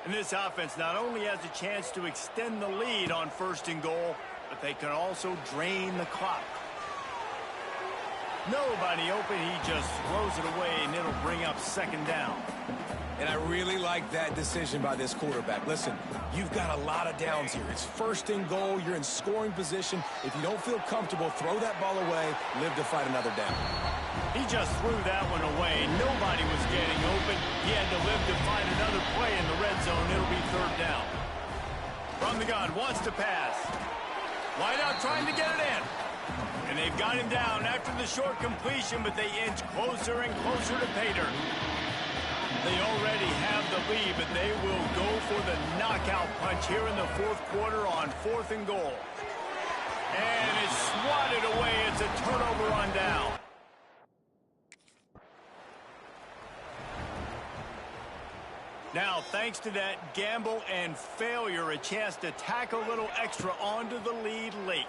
Speaker 3: And this offense not only has a chance to extend the lead on 1st and goal, but they can also drain the clock. Nobody open. He just throws it away, and it'll bring up second down.
Speaker 5: And I really like that decision by this quarterback. Listen, you've got a lot of downs here. It's first and goal. You're in scoring position. If you don't feel comfortable, throw that ball away. Live to fight another down.
Speaker 3: He just threw that one away. Nobody was getting open. He had to live to find another play in the red zone. It'll be third down. From the gun, wants to pass. Wide out trying to get it in. And they've got him down after the short completion, but they inch closer and closer to pay dirt. They already have the lead, but they will go for the knockout punch here in the fourth quarter on 4th and goal. And it's swatted away. It's a turnover on down. Now, thanks to that gamble and failure, a chance to tack a little extra onto the lead late.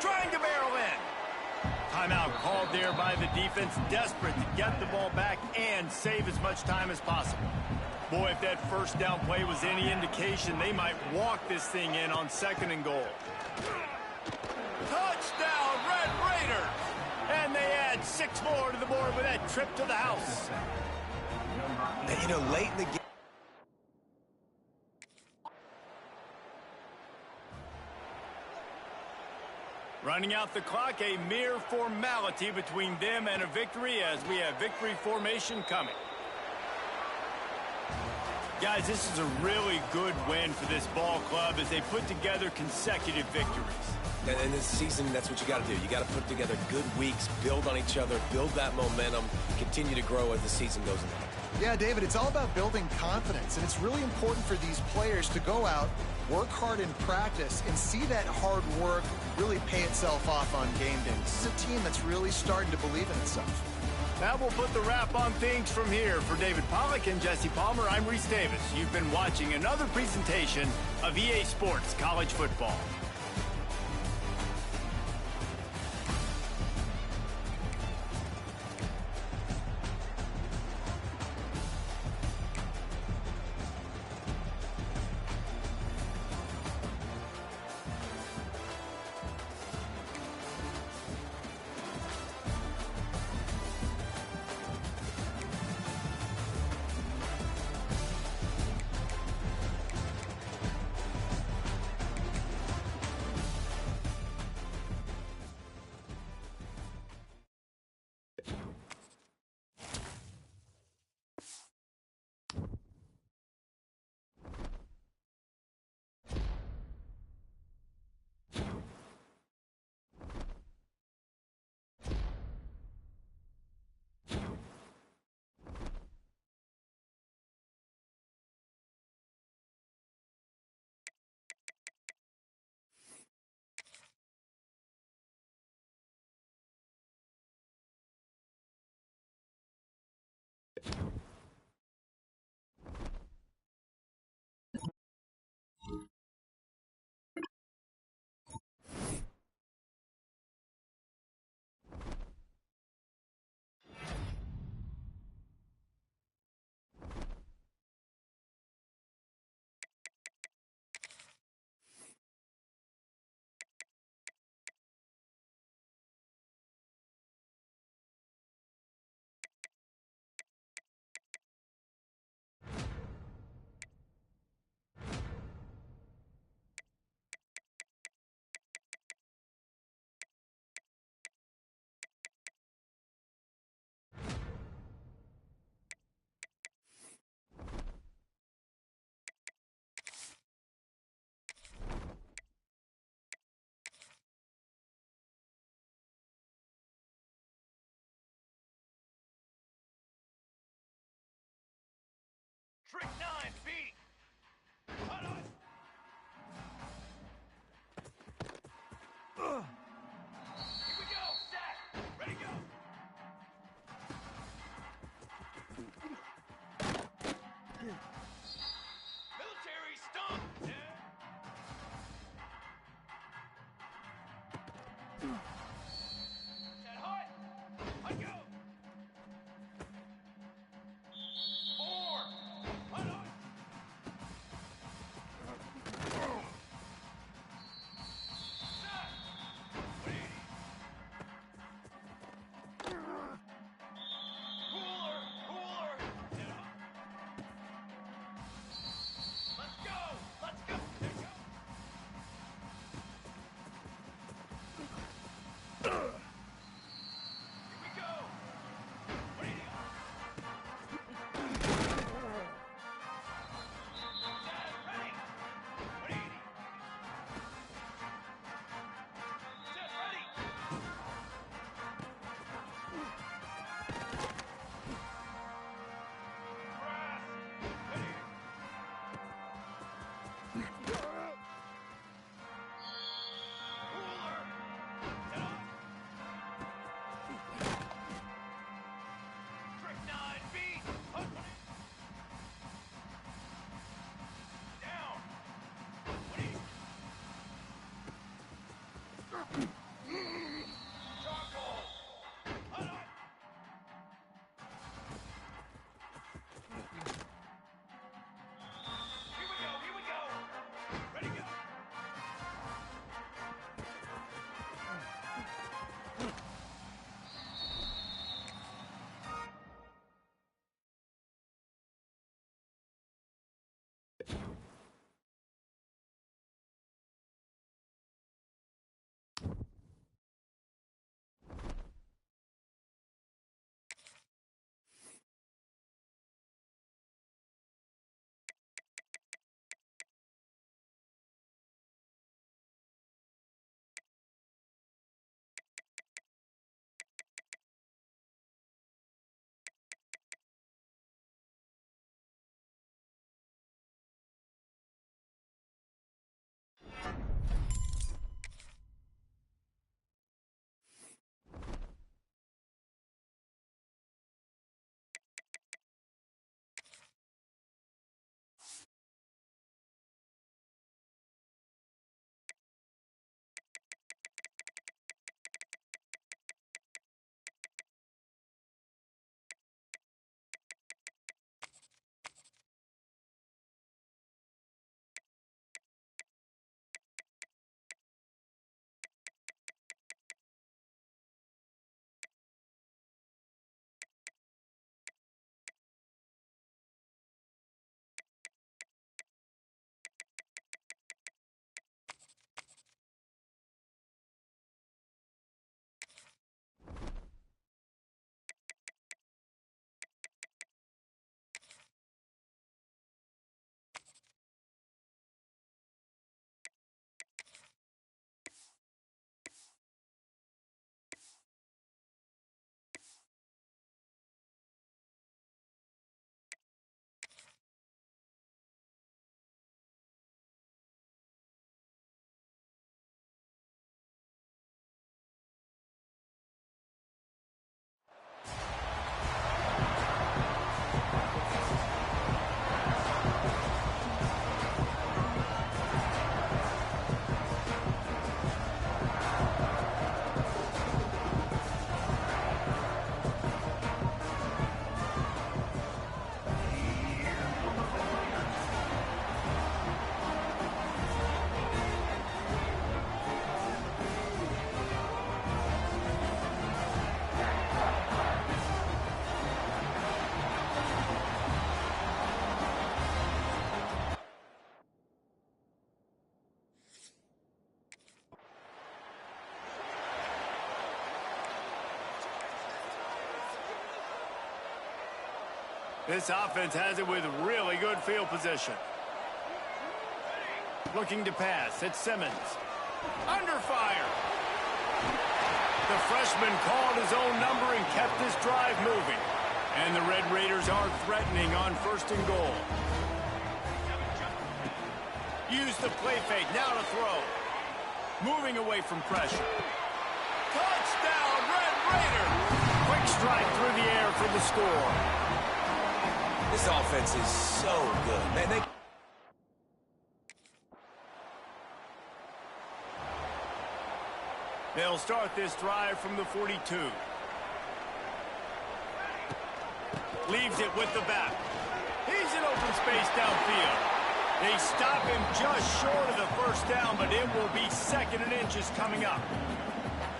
Speaker 3: Trying to barrel in. Timeout called there by the defense, desperate to get the ball back and save as much time as possible. Boy, if that first down play was any indication, they might walk this thing in on 2nd and goal. Touchdown, Red Raiders! And they add 6 more to the board with that trip to the house.
Speaker 5: And, you know, late in the game,
Speaker 3: running out the clock, a mere formality between them and a victory as we have victory formation coming. Guys, this is a really good win for this ball club as they put together consecutive victories.
Speaker 5: and this season, that's what you got to do. You got to put together good weeks, build on each other, build that momentum, continue to grow as the season goes on.
Speaker 4: Yeah, David, it's all about building confidence, and it's really important for these players to go out, work hard in practice, and see that hard work really pay itself off on game day. This is a team that's really starting to believe in itself.
Speaker 3: That will put the wrap on things from here. For David Pollack and Jesse Palmer, I'm Reese Davis. You've been watching another presentation of EA Sports College Football. This offense has it with really good field position. Looking to pass. It's Simmons. Under fire. The freshman called his own number and kept this drive moving. And the Red Raiders are threatening on 1st and goal. Use the play fake. Now to throw. Moving away from pressure. Touchdown, Red Raiders! Quick strike through the air for the score.
Speaker 5: This offense is so good. Man,
Speaker 3: They'll start this drive from the 42. Leaves it with the back. He's in open space downfield. They stop him just short of the first down, but it will be 2nd and inches coming up.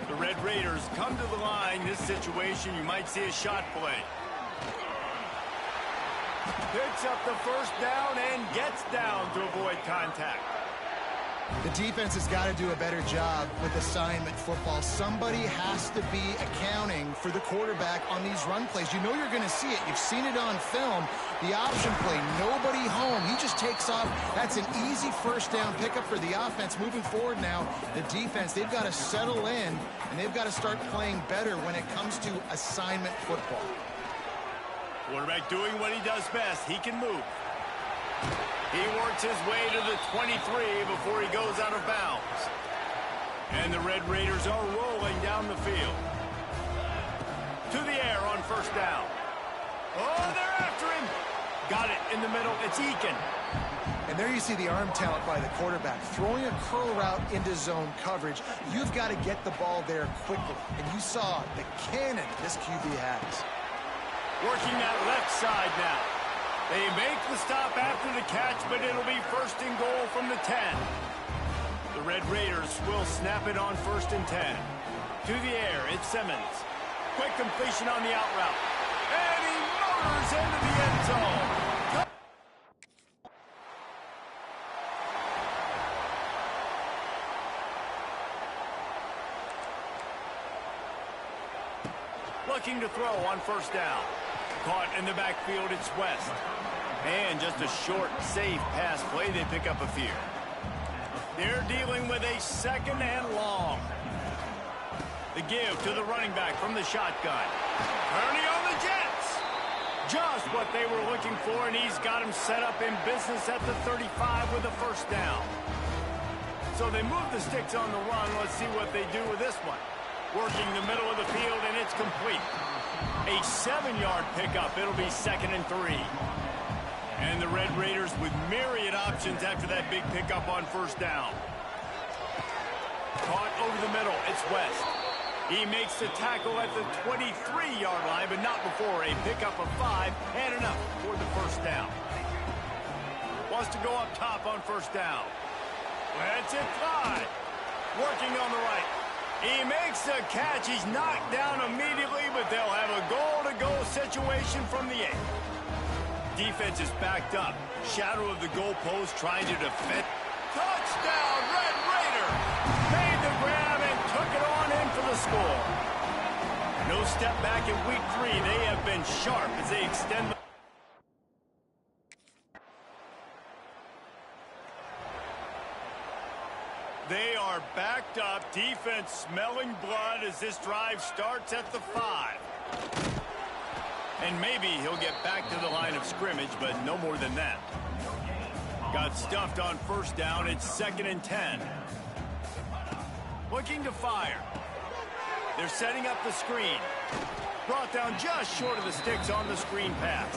Speaker 3: The Red Raiders come to the line. This situation, you might see a shot play. Picks up the first down and gets down to avoid contact.
Speaker 4: The defense has got to do a better job with assignment football. Somebody has to be accounting for the quarterback on these run plays. You know you're going to see it. You've seen it on film. The option play, nobody home. He just takes off. That's an easy first down pickup for the offense. Moving forward now, the defense, they've got to settle in, and they've got to start playing better when it comes to assignment football.
Speaker 3: Quarterback doing what he does best. He can move. He works his way to the 23 before he goes out of bounds. And the Red Raiders are rolling down the field. To the air on 1st down. Oh, they're after him. Got it in the middle. It's Eakin.
Speaker 4: And there you see the arm talent by the quarterback. Throwing a curl route into zone coverage, you've got to get the ball there quickly. And you saw the cannon this QB has.
Speaker 3: Working that left side now. They make the stop after the catch, but it'll be 1st and goal from the 10. The Red Raiders will snap it on 1st and 10. To the air, it's Simmons. Quick completion on the out route. And he motors into the end zone. Looking to throw on 1st down. Caught in the backfield, it's West. And just a short, safe pass play, they pick up a few. They're dealing with a 2nd and long. The give to the running back from the shotgun. Turning on the Jets. Just what they were looking for, and he's got him set up in business at the 35 with a 1st down. So they move the sticks on the run. Let's see what they do with this one. Working the middle of the field, and it's complete. A 7-yard pickup. It'll be 2nd and 3. And the Red Raiders with myriad options after that big pickup on 1st down. Caught over the middle. It's West. He makes the tackle at the 23-yard line, but not before a pickup of 5 and enough for the 1st down. Wants to go up top on 1st down. That's it, Clyde. Working on the right. He makes the catch. He's knocked down immediately, but they'll have a goal-to-go situation from the 8. Defense is backed up. Shadow of the goalpost trying to defend. Touchdown, Red Raider! Made the grab and took it on in for the score. No step back in week 3. They have been sharp as they extend the... They are backed up. Defense smelling blood as this drive starts at the 5. And maybe he'll get back to the line of scrimmage, but no more than that. Got stuffed on 1st down. It's 2nd and 10. Looking to fire. They're setting up the screen. Brought down just short of the sticks on the screen pass.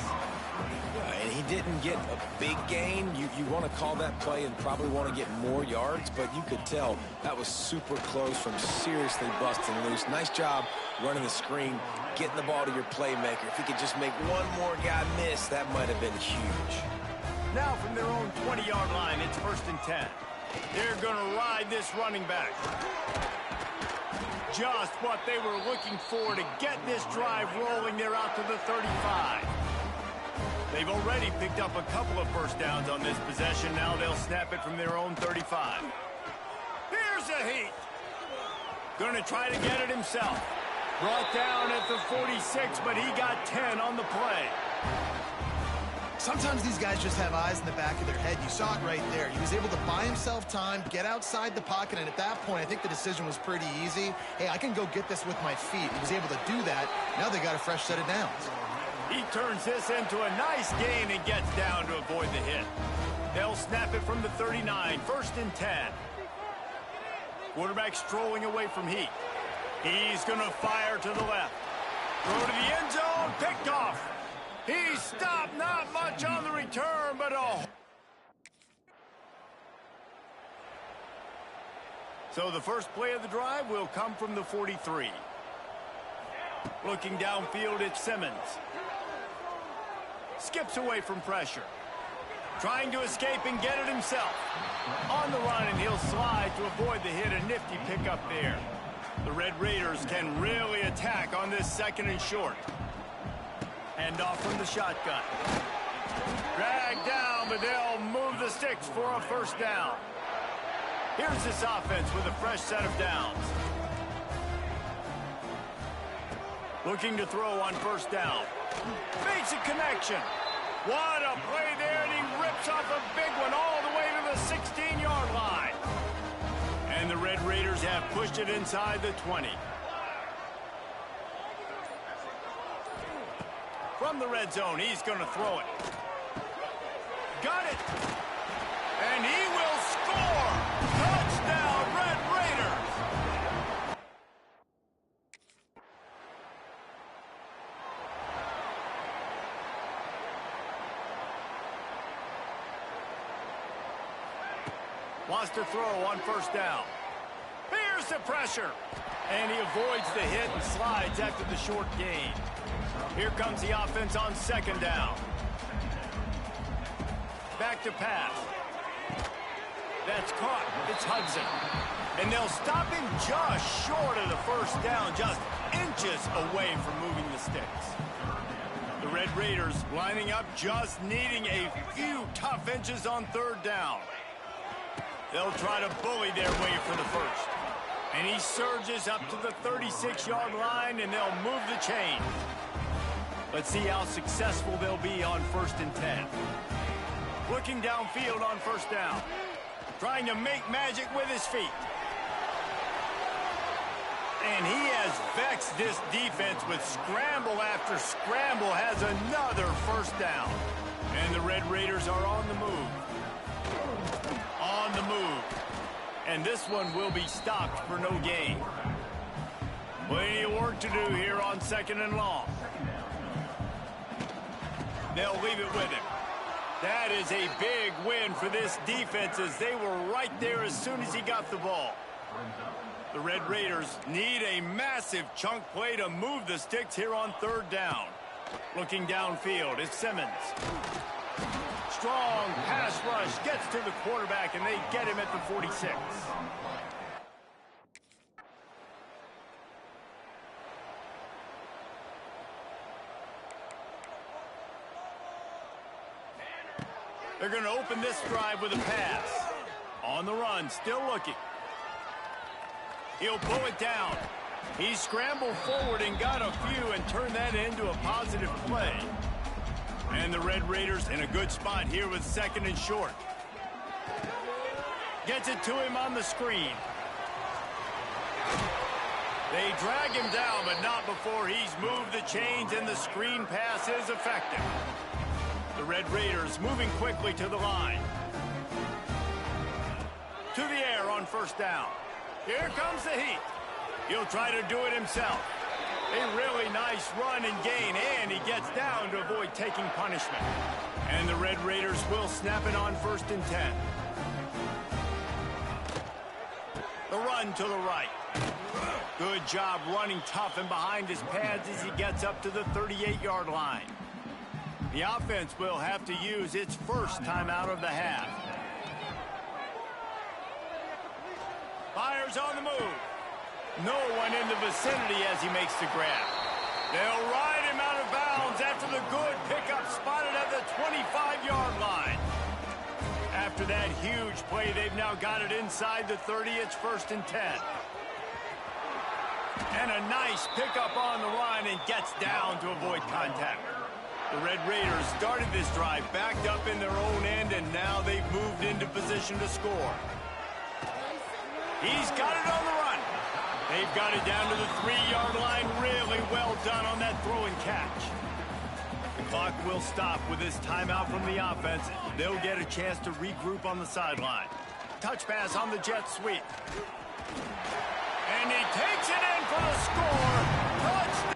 Speaker 5: And he didn't get a big gain. You want to call that play and probably want to get more yards, but you could tell that was super close from seriously busting loose. Nice job running the screen, getting the ball to your playmaker. If he could just make one more guy miss, that might have been huge.
Speaker 3: Now from their own 20-yard line, it's 1st and 10. They're going to ride this running back. Just what they were looking for to get this drive rolling. They're out to the 35. They've already picked up a couple of 1st downs on this possession. Now they'll snap it from their own 35. Here's a heat. Going to try to get it himself. Brought down at the 46, but he got 10 on the play.
Speaker 4: Sometimes these guys just have eyes in the back of their head. You saw it right there. He was able to buy himself time, get outside the pocket, and at that point, I think the decision was pretty easy. Hey, I can go get this with my feet. He was able to do that. Now they got a fresh set of downs.
Speaker 3: He turns this into a nice gain and gets down to avoid the hit. They'll snap it from the 39, 1st and 10. Quarterback strolling away from Heat. He's going to fire to the left. Throw to the end zone, picked off. He stopped, not much on the return, but So the first play of the drive will come from the 43. Looking downfield, it's Simmons. Skips away from pressure. Trying to escape and get it himself. On the run, and he'll slide to avoid the hit. A nifty pickup there. The Red Raiders can really attack on this 2nd and short. Hand off from the shotgun. Dragged down, but they'll move the sticks for a 1st down. Here's this offense with a fresh set of downs. Looking to throw on 1st down. Makes a connection. What a play there, and he rips off a big one all the way to the 16-yard line. And the Red Raiders have pushed it inside the 20. From the red zone, he's going to throw it. Got it. And he will score. Touchdown, Red Raiders. Wants to throw on 1st down. Here's the pressure. And he avoids the hit and slides after the short gain. Here comes the offense on 2nd down. Back to pass. That's caught. It's Hudson. And they'll stop him just short of the 1st down, just inches away from moving the sticks. The Red Raiders lining up, just needing a few tough inches on 3rd down. They'll try to bully their way for the 1st. And he surges up to the 36-yard line, and they'll move the chain. Let's see how successful they'll be on 1st and 10. Looking downfield on 1st down. Trying to make magic with his feet. And he has vexed this defense with scramble after scramble. Has another 1st down. And the Red Raiders are on the move. On the move. And this one will be stopped for no gain. Plenty of work to do here on 2nd and long. They'll leave it with him. That is a big win for this defense, as they were right there as soon as he got the ball. The Red Raiders need a massive chunk play to move the sticks here on 3rd down. Looking downfield, it's Simmons. Strong pass rush, gets to the quarterback, and they get him at the 46. They're going to open this drive with a pass. On the run, still looking. He'll pull it down. He scrambled forward and got a few and turned that into a positive play. And the Red Raiders in a good spot here with 2nd and short. Gets it to him on the screen. They drag him down, but not before he's moved the chains, and the screen pass is effective. The Red Raiders moving quickly to the line. To the air on 1st down. Here comes the Heat. He'll try to do it himself. A really nice run and gain, and he gets down to avoid taking punishment. And the Red Raiders will snap it on 1st and 10. The run to the right. Good job running tough and behind his pads as he gets up to the 38-yard line. The offense will have to use its first timeout of the half. Fires on the move. No one in the vicinity as he makes the grab. They'll ride him out of bounds after the good pickup spotted at the 25-yard line. After that huge play, they've now got it inside the 30. It's 1st and 10. And a nice pickup on the run, and gets down to avoid contact. The Red Raiders started this drive backed up in their own end, and now they've moved into position to score. He's got it on the run. They've got it down to the 3-yard line. Really well done on that throw and catch. The clock will stop with this timeout from the offense. They'll get a chance to regroup on the sideline. Touch pass on the jet sweep. And he takes it in for the score. Touchdown.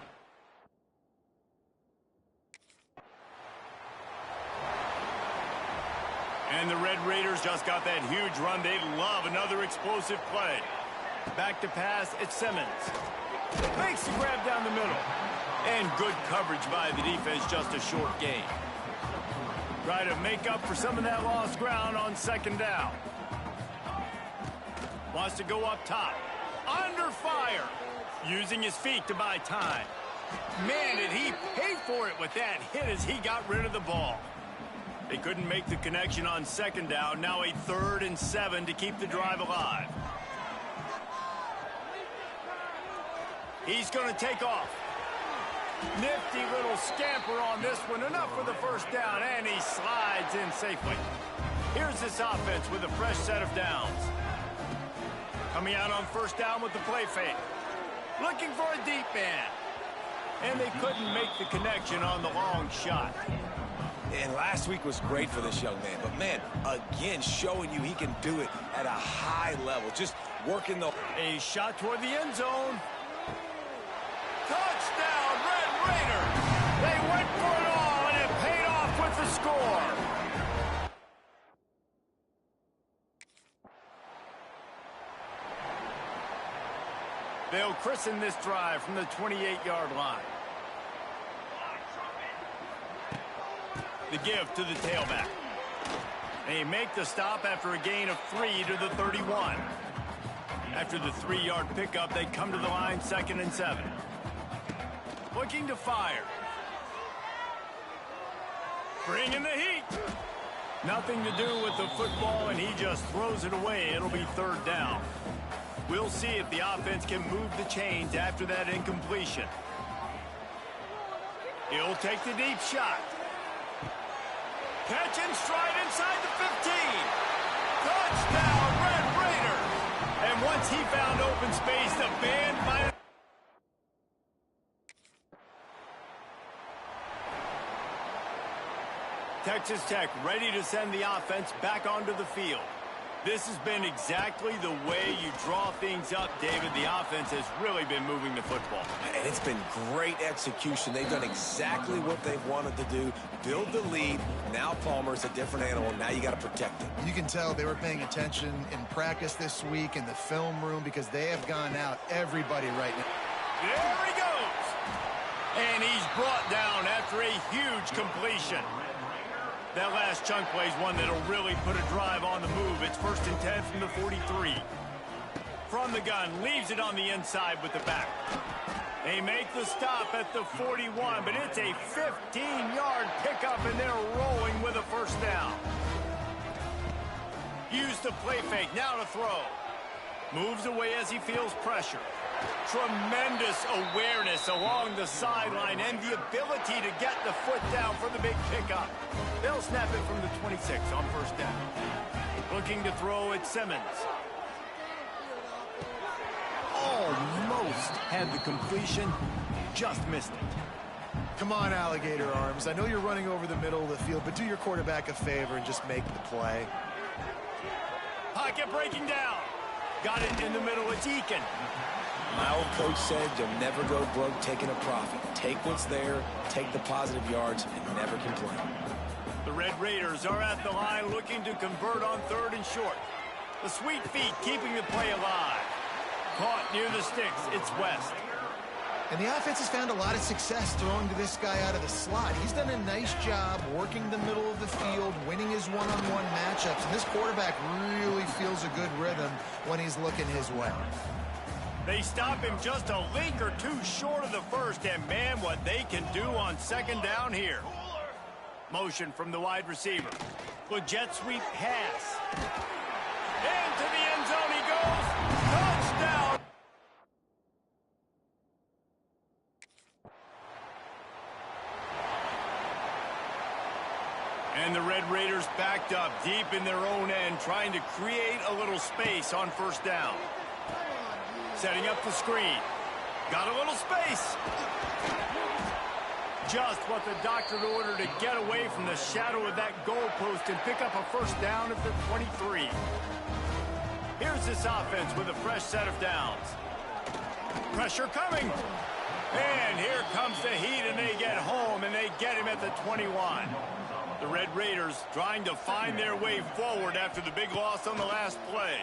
Speaker 3: And the Red Raiders just got that huge run. They love another explosive play. Back to pass, it's Simmons. Makes the grab down the middle. And good coverage by the defense, just a short gain. Try to make up for some of that lost ground on second down. Wants to go up top. Under fire. Using his feet to buy time. Man, did he pay for it with that hit as he got rid of the ball. They couldn't make the connection on second down. Now a 3rd and 7 to keep the drive alive. He's going to take off. Nifty little scamper on this one. Enough for the first down, and he slides in safely. Here's this offense with a fresh set of downs. Coming out on first down with the play fake. Looking for a deep man. And they couldn't make the connection on the long shot.
Speaker 5: And last week was great for this young man. But, man, again, showing you he can do it at a high level. Just working the...
Speaker 3: A shot toward the end zone. Touchdown, Red Raiders! They went for it all, and it paid off with the score. They'll christen this drive from the 28-yard line. The give to the tailback. They make the stop after a gain of 3 to the 31. After the 3-yard pickup, they come to the line 2nd and 7. Looking to fire. Bringing the heat. Nothing to do with the football, and he just throws it away. It'll be 3rd down. We'll see if the offense can move the chains after that incompletion. He'll take the deep shot. Catch and stride inside the 15. Touchdown, Red Raiders! And once he found open space, the band might... Texas Tech ready to send the offense back onto the field. This has been exactly the way you draw things up, David. The offense has really been moving the football.
Speaker 5: And it's been great execution. They've done exactly what they've wanted to do. Build the lead. Now Palmer's a different animal. Now you got to protect him.
Speaker 4: You can tell they were paying attention in practice this week in the film room because they have gone out everybody right now.
Speaker 3: There he goes. And he's brought down after a huge completion. That last chunk play is one that'll really put a drive on the move. It's 1st and 10 from the 43. From the gun, leaves it on the inside with the back. They make the stop at the 41, but it's a 15-yard pickup, and they're rolling with a 1st down. Use the play fake, now to throw. Moves away as he feels pressure. Tremendous awareness along the sideline and the ability to get the foot down for the big pickup. They'll snap it from the 26 on 1st down. Looking to throw at Simmons. Almost had the completion, just missed it.
Speaker 4: Come on, alligator arms. I know you're running over the middle of the field, but do your quarterback a favor and just make the play.
Speaker 3: Pocket breaking down. Got it in the middle. It's Eakin.
Speaker 5: My old coach said you'll never go broke taking a profit. Take what's there, take the positive yards, and never complain.
Speaker 3: The Red Raiders are at the line looking to convert on 3rd and short. The sweet feet keeping the play alive. Caught near the sticks. It's West.
Speaker 4: And the offense has found a lot of success throwing to this guy out of the slot. He's done a nice job working the middle of the field, winning his one-on-one matchups. And this quarterback really feels a good rhythm when he's looking his way.
Speaker 3: They stop him just a link or two short of the 1st, and man, what they can do on 2nd down here. Motion from the wide receiver. The jet sweep pass. Into the end zone he goes. Touchdown. And the Red Raiders backed up deep in their own end, trying to create a little space on first down. Setting up the screen. Got a little space. Just what the doctor ordered to get away from the shadow of that goalpost and pick up a first down at the 23. Here's this offense with a fresh set of downs. Pressure coming. And here comes the heat, and they get home, and they get him at the 21. The Red Raiders trying to find their way forward after the big loss on the last play.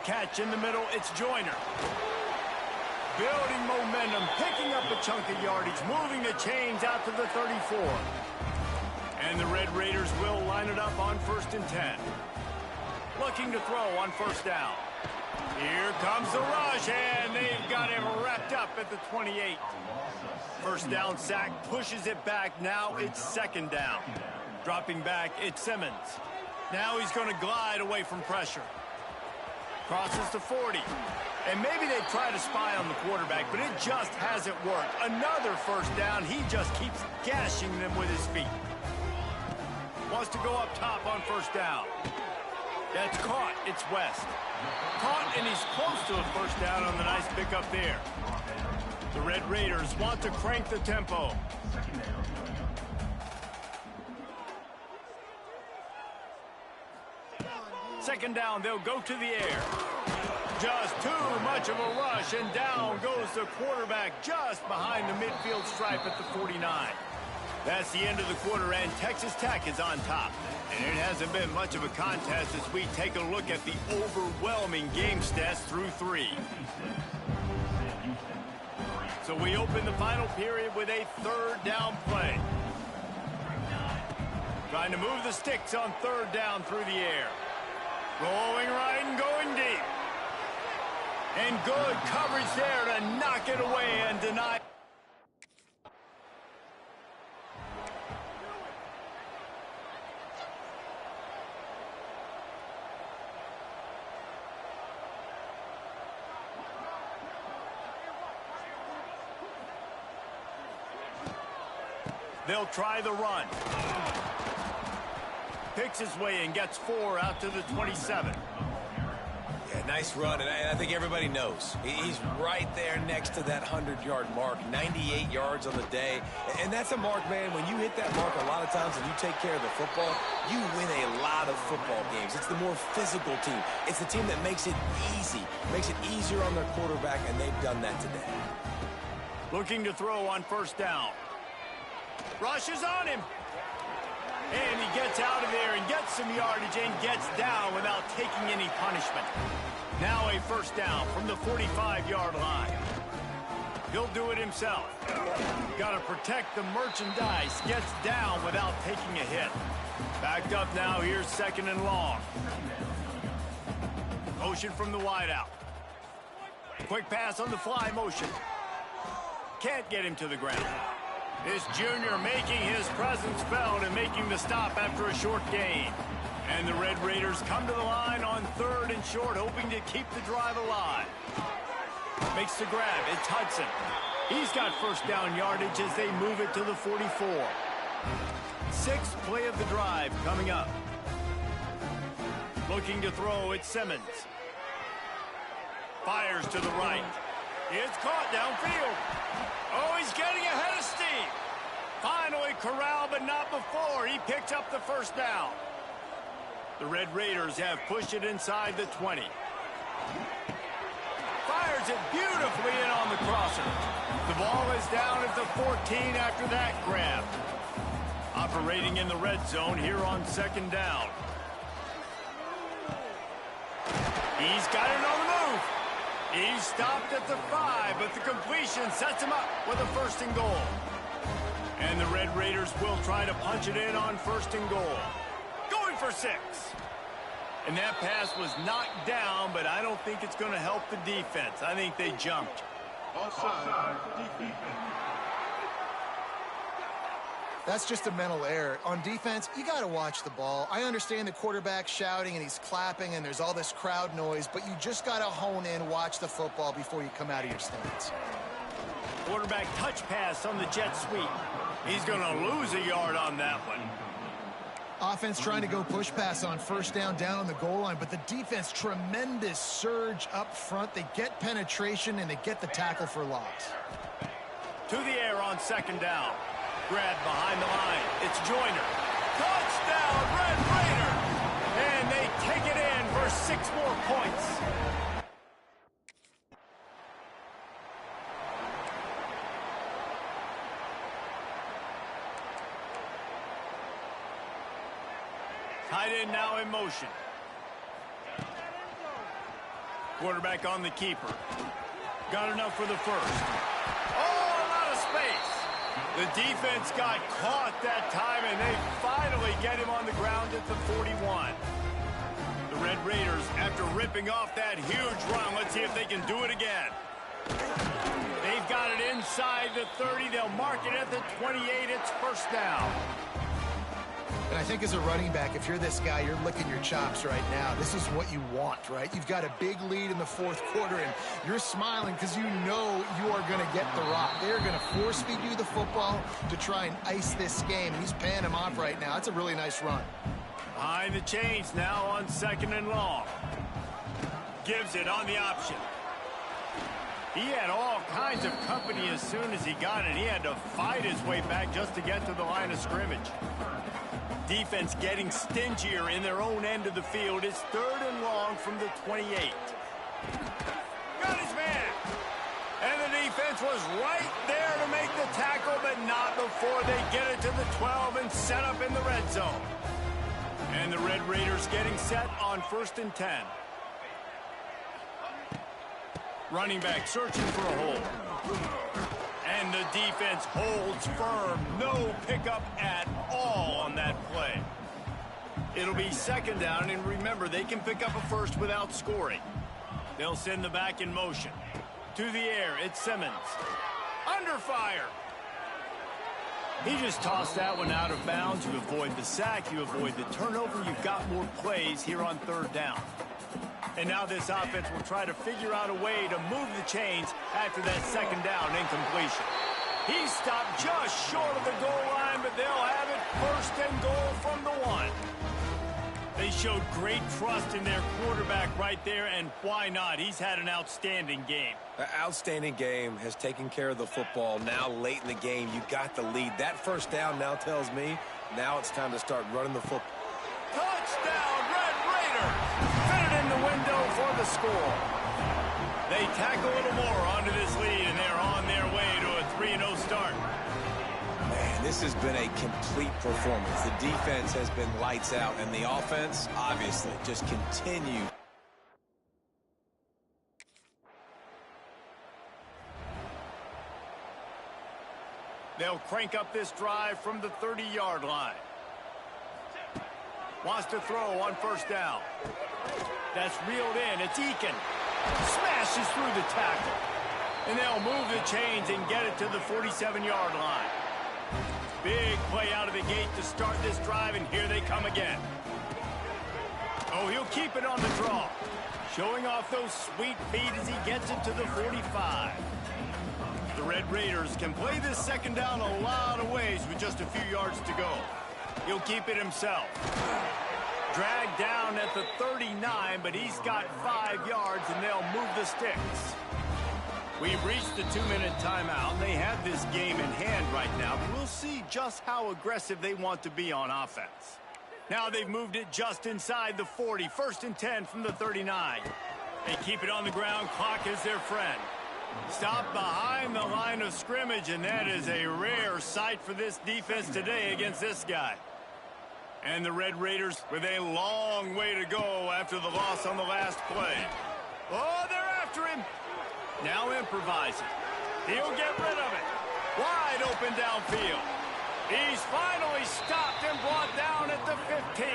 Speaker 3: Catch in the middle, it's Joyner. Building momentum, picking up a chunk of yardage, moving the chains out to the 34. And the Red Raiders will line it up on 1st and 10. Looking to throw on first down. Here comes the rush, and they've got him wrapped up at the 28. First down sack, pushes it back. Now it's 2nd down. Dropping back, it's Simmons. Now he's going to glide away from pressure. Crosses to 40. And maybe they try to spy on the quarterback, but it just hasn't worked. Another first down. He just keeps gashing them with his feet. Wants to go up top on first down. That's caught. It's West. Caught, and he's close to a first down on the nice pickup there. The Red Raiders want to crank the tempo. Second down, they'll go to the air. Just too much of a rush, and down goes the quarterback just behind the midfield stripe at the 49. That's the end of the quarter, and Texas Tech is on top. And it hasn't been much of a contest as we take a look at the overwhelming game stats through 3. So we open the final period with a 3rd down play. Trying to move the sticks on 3rd down through the air. Rolling right and going deep. And good coverage there to knock it away and deny. They'll try the run. Picks his way and gets 4 out to the 27.
Speaker 5: Yeah, nice run, and I think everybody knows. He's right there next to that 100-yard mark, 98 yards on the day. And that's a mark, man, when you hit that mark a lot of times and you take care of the football, you win a lot of football games. It's the more physical team. It's the team that makes it easy, makes it easier on their quarterback, and they've done that today.
Speaker 3: Looking to throw on first down. Rushes on him. And he gets out of there and gets some yardage and gets down without taking any punishment. Now a first down from the 45-yard line. He'll do it himself. Got to protect the merchandise. Gets down without taking a hit. Backed up now. Here's 2nd and long. Motion from the wideout. Quick pass on the fly motion. Can't get him to the ground. This junior making his presence felt and making the stop after a short gain. And the Red Raiders come to the line on 3rd and short, hoping to keep the drive alive. Makes the grab. It's Hudson. He's got first down yardage as they move it to the 44. 6th play of the drive coming up. Looking to throw, it's Simmons. Fires to the right. It's caught downfield. Oh, he's getting ahead of steam. Finally corralled, but not before. He picked up the first down. The Red Raiders have pushed it inside the 20. Fires it beautifully in on the crosser. The ball is down at the 14 after that grab. Operating in the red zone here on 2nd down. He's got it on the move. He stopped at the 5, but the completion sets him up with a 1st and goal. And the Red Raiders will try to punch it in on 1st and goal. Going for 6. And that pass was knocked down, but I don't think it's going to help the defense. I think they jumped.
Speaker 2: Offside defense.
Speaker 4: That's just a mental error. On defense, you got to watch the ball. I understand the quarterback shouting and he's clapping and there's all this crowd noise, but you just got to hone in, watch the football before you come out of your stance.
Speaker 3: Quarterback touch pass on the jet sweep. He's going to lose a yard on that one.
Speaker 4: Offense trying to go push pass on first down on the goal line, but the defense, tremendous surge up front. They get penetration, and they get the tackle for loss.
Speaker 3: To the air on second down. Grab behind the line. It's Joyner. Touchdown, Red Raider! And they take it in for 6 more points. Tight end now in motion. Quarterback on the keeper. Got enough for the first. Oh, a lot of space. The defense got caught that time, and they finally get him on the ground at the 41. The Red Raiders, after ripping off that huge run, let's see if they can do it again. They've got it inside the 30. They'll mark it at the 28. It's first down.
Speaker 4: And I think as a running back, if you're this guy, you're licking your chops right now. This is what you want, right? You've got a big lead in the fourth quarter, and you're smiling because you know you are going to get the rock. They're going to force-feed you the football to try and ice this game, and he's paying him off right now. That's a really nice run.
Speaker 3: Behind the chains now on second and long. Gives it on the option. He had all kinds of company as soon as he got it. He had to fight his way back just to get to the line of scrimmage. Defense getting stingier in their own end of the field. It's third and long from the 28. Got his man. And the defense was right there to make the tackle, but not before they get it to the 12 and set up in the red zone. And the Red Raiders getting set on 1st and 10. Running back searching for a hole. And the defense holds firm. No pickup at all on that play. It'll be second down, and remember, they can pick up a first without scoring. They'll send the back in motion. To the air, it's Simmons. Under fire. He just tossed that one out of bounds. You avoid the sack, you avoid the turnover. You've got more plays here on third down. And now this offense will try to figure out a way to move the chains after that second down incompletion. He stopped just short of the goal line, but they'll have it first and goal from the 1. They showed great trust in their quarterback right there, and why not? He's had an outstanding game.
Speaker 5: An outstanding game, has taken care of the football. Now late in the game, you got the lead. That first down now tells me now it's time to start running the football.
Speaker 3: Touchdown, Red Raider! Fit it in the window for the score. They tack a little more onto this lead, and they're on their way to a 3-0 start.
Speaker 5: Man, this has been a complete performance. The defense has been lights out, and the offense, obviously, just continued.
Speaker 3: They'll crank up this drive from the 30-yard line. Wants to throw on first down. That's reeled in. It's Eakin. Smashes through the tackle. And they'll move the chains and get it to the 47-yard line. Big play out of the gate to start this drive, and here they come again. Oh, he'll keep it on the draw. Showing off those sweet feet as he gets it to the 45. The Red Raiders can play this second down a lot of ways with just a few yards to go. He'll keep it himself. Dragged down at the 39, but he's got 5 yards, and they'll move the sticks. We've reached the 2-minute timeout, and they have this game in hand right now, but we'll see just how aggressive they want to be on offense. Now they've moved it just inside the 40, 1st and 10 from the 39. They keep it on the ground. Clock is their friend. Stop behind the line of scrimmage, and that is a rare sight for this defense today against this guy. And the Red Raiders with a long way to go after the loss on the last play. Oh, they're after him. Now improvising. He'll get rid of it. Wide open downfield. He's finally stopped and brought down at the 15.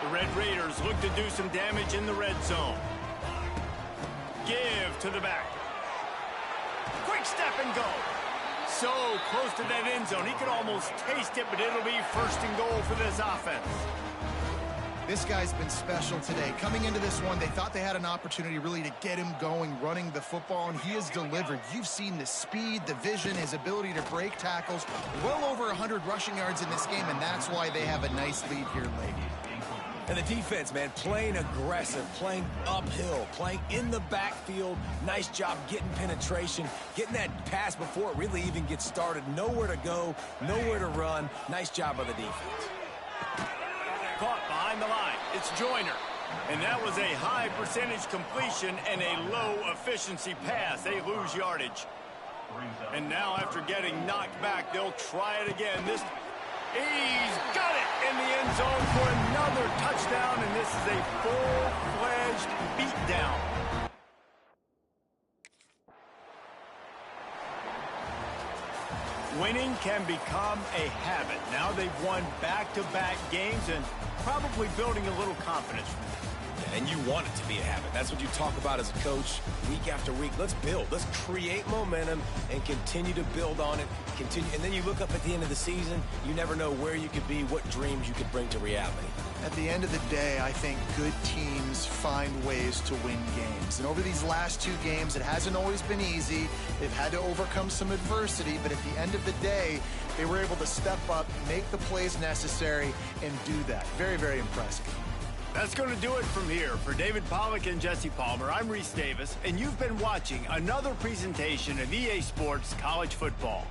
Speaker 3: The Red Raiders look to do some damage in the red zone. Give to the back. Quick step and go. So close to that end zone. He could almost taste it, but it'll be 1st and goal for this offense.
Speaker 4: This guy's been special today. Coming into this one, they thought they had an opportunity really to get him going, running the football, and he has delivered. You've seen the speed, the vision, his ability to break tackles. Well over 100 rushing yards in this game, and that's why they have a nice lead here late.
Speaker 5: And the defense, man, playing aggressive, playing uphill, playing in the backfield. Nice job getting penetration, getting that pass before it really even gets started. Nowhere to go, nowhere to run. Nice job by the defense.
Speaker 3: Caught behind the line. It's Joyner. And that was a high percentage completion and a low efficiency pass. They lose yardage. And now after getting knocked back, they'll try it again. He's got it in the end zone for another touchdown, and this is a full-fledged beatdown. Winning can become a habit. Now they've won back-to-back games and probably building a little confidence from that.
Speaker 5: And you want it to be a habit. That's what you talk about as a coach week after week. Let's build. Let's create momentum and continue to build on it. And then you look up at the end of the season, you never know where you could be, what dreams you could bring to reality.
Speaker 4: At the end of the day, I think good teams find ways to win games. And over these last 2 games, it hasn't always been easy. They've had to overcome some adversity, but at the end of the day, they were able to step up, make the plays necessary, and do that. Very, very impressive.
Speaker 3: That's going to do it from here. For David Pollack and Jesse Palmer, I'm Reese Davis, and you've been watching another presentation of EA Sports College Football.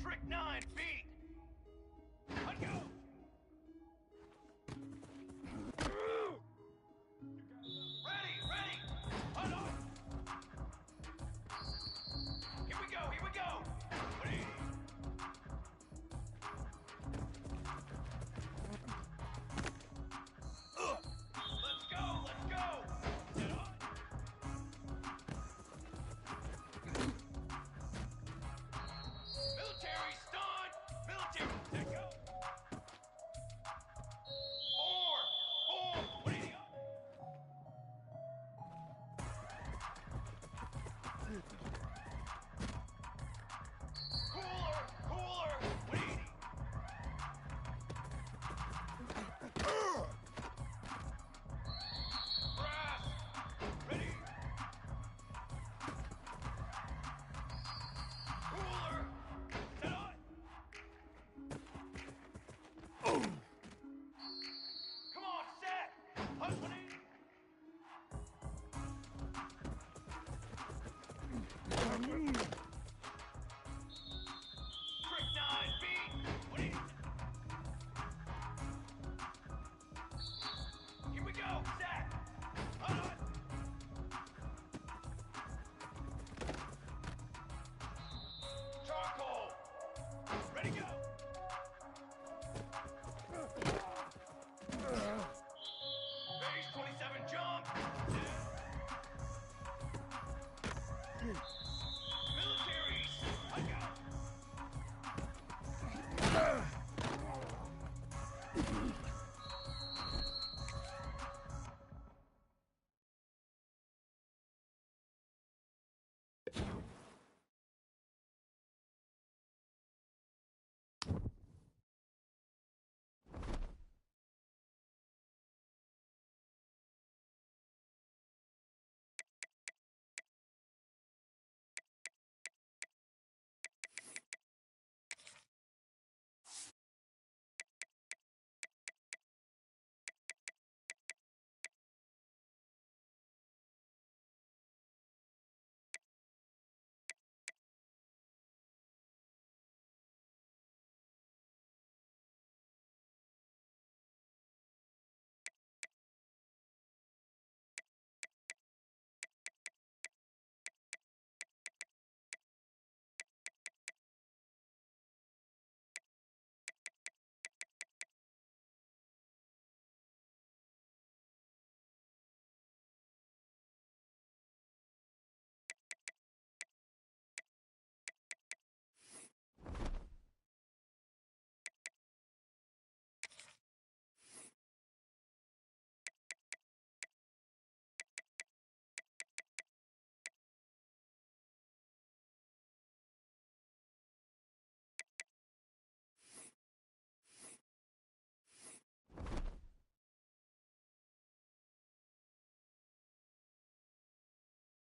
Speaker 2: Trick 9 feet. Let's go. Ready, ready. Hold on. Here we go, here we go. Ready. Let's go, let's go. 120. Trick 9, beat. 20. Here we go, Zach. Hold on. Charcoal. Ready, go. Base 27, jump.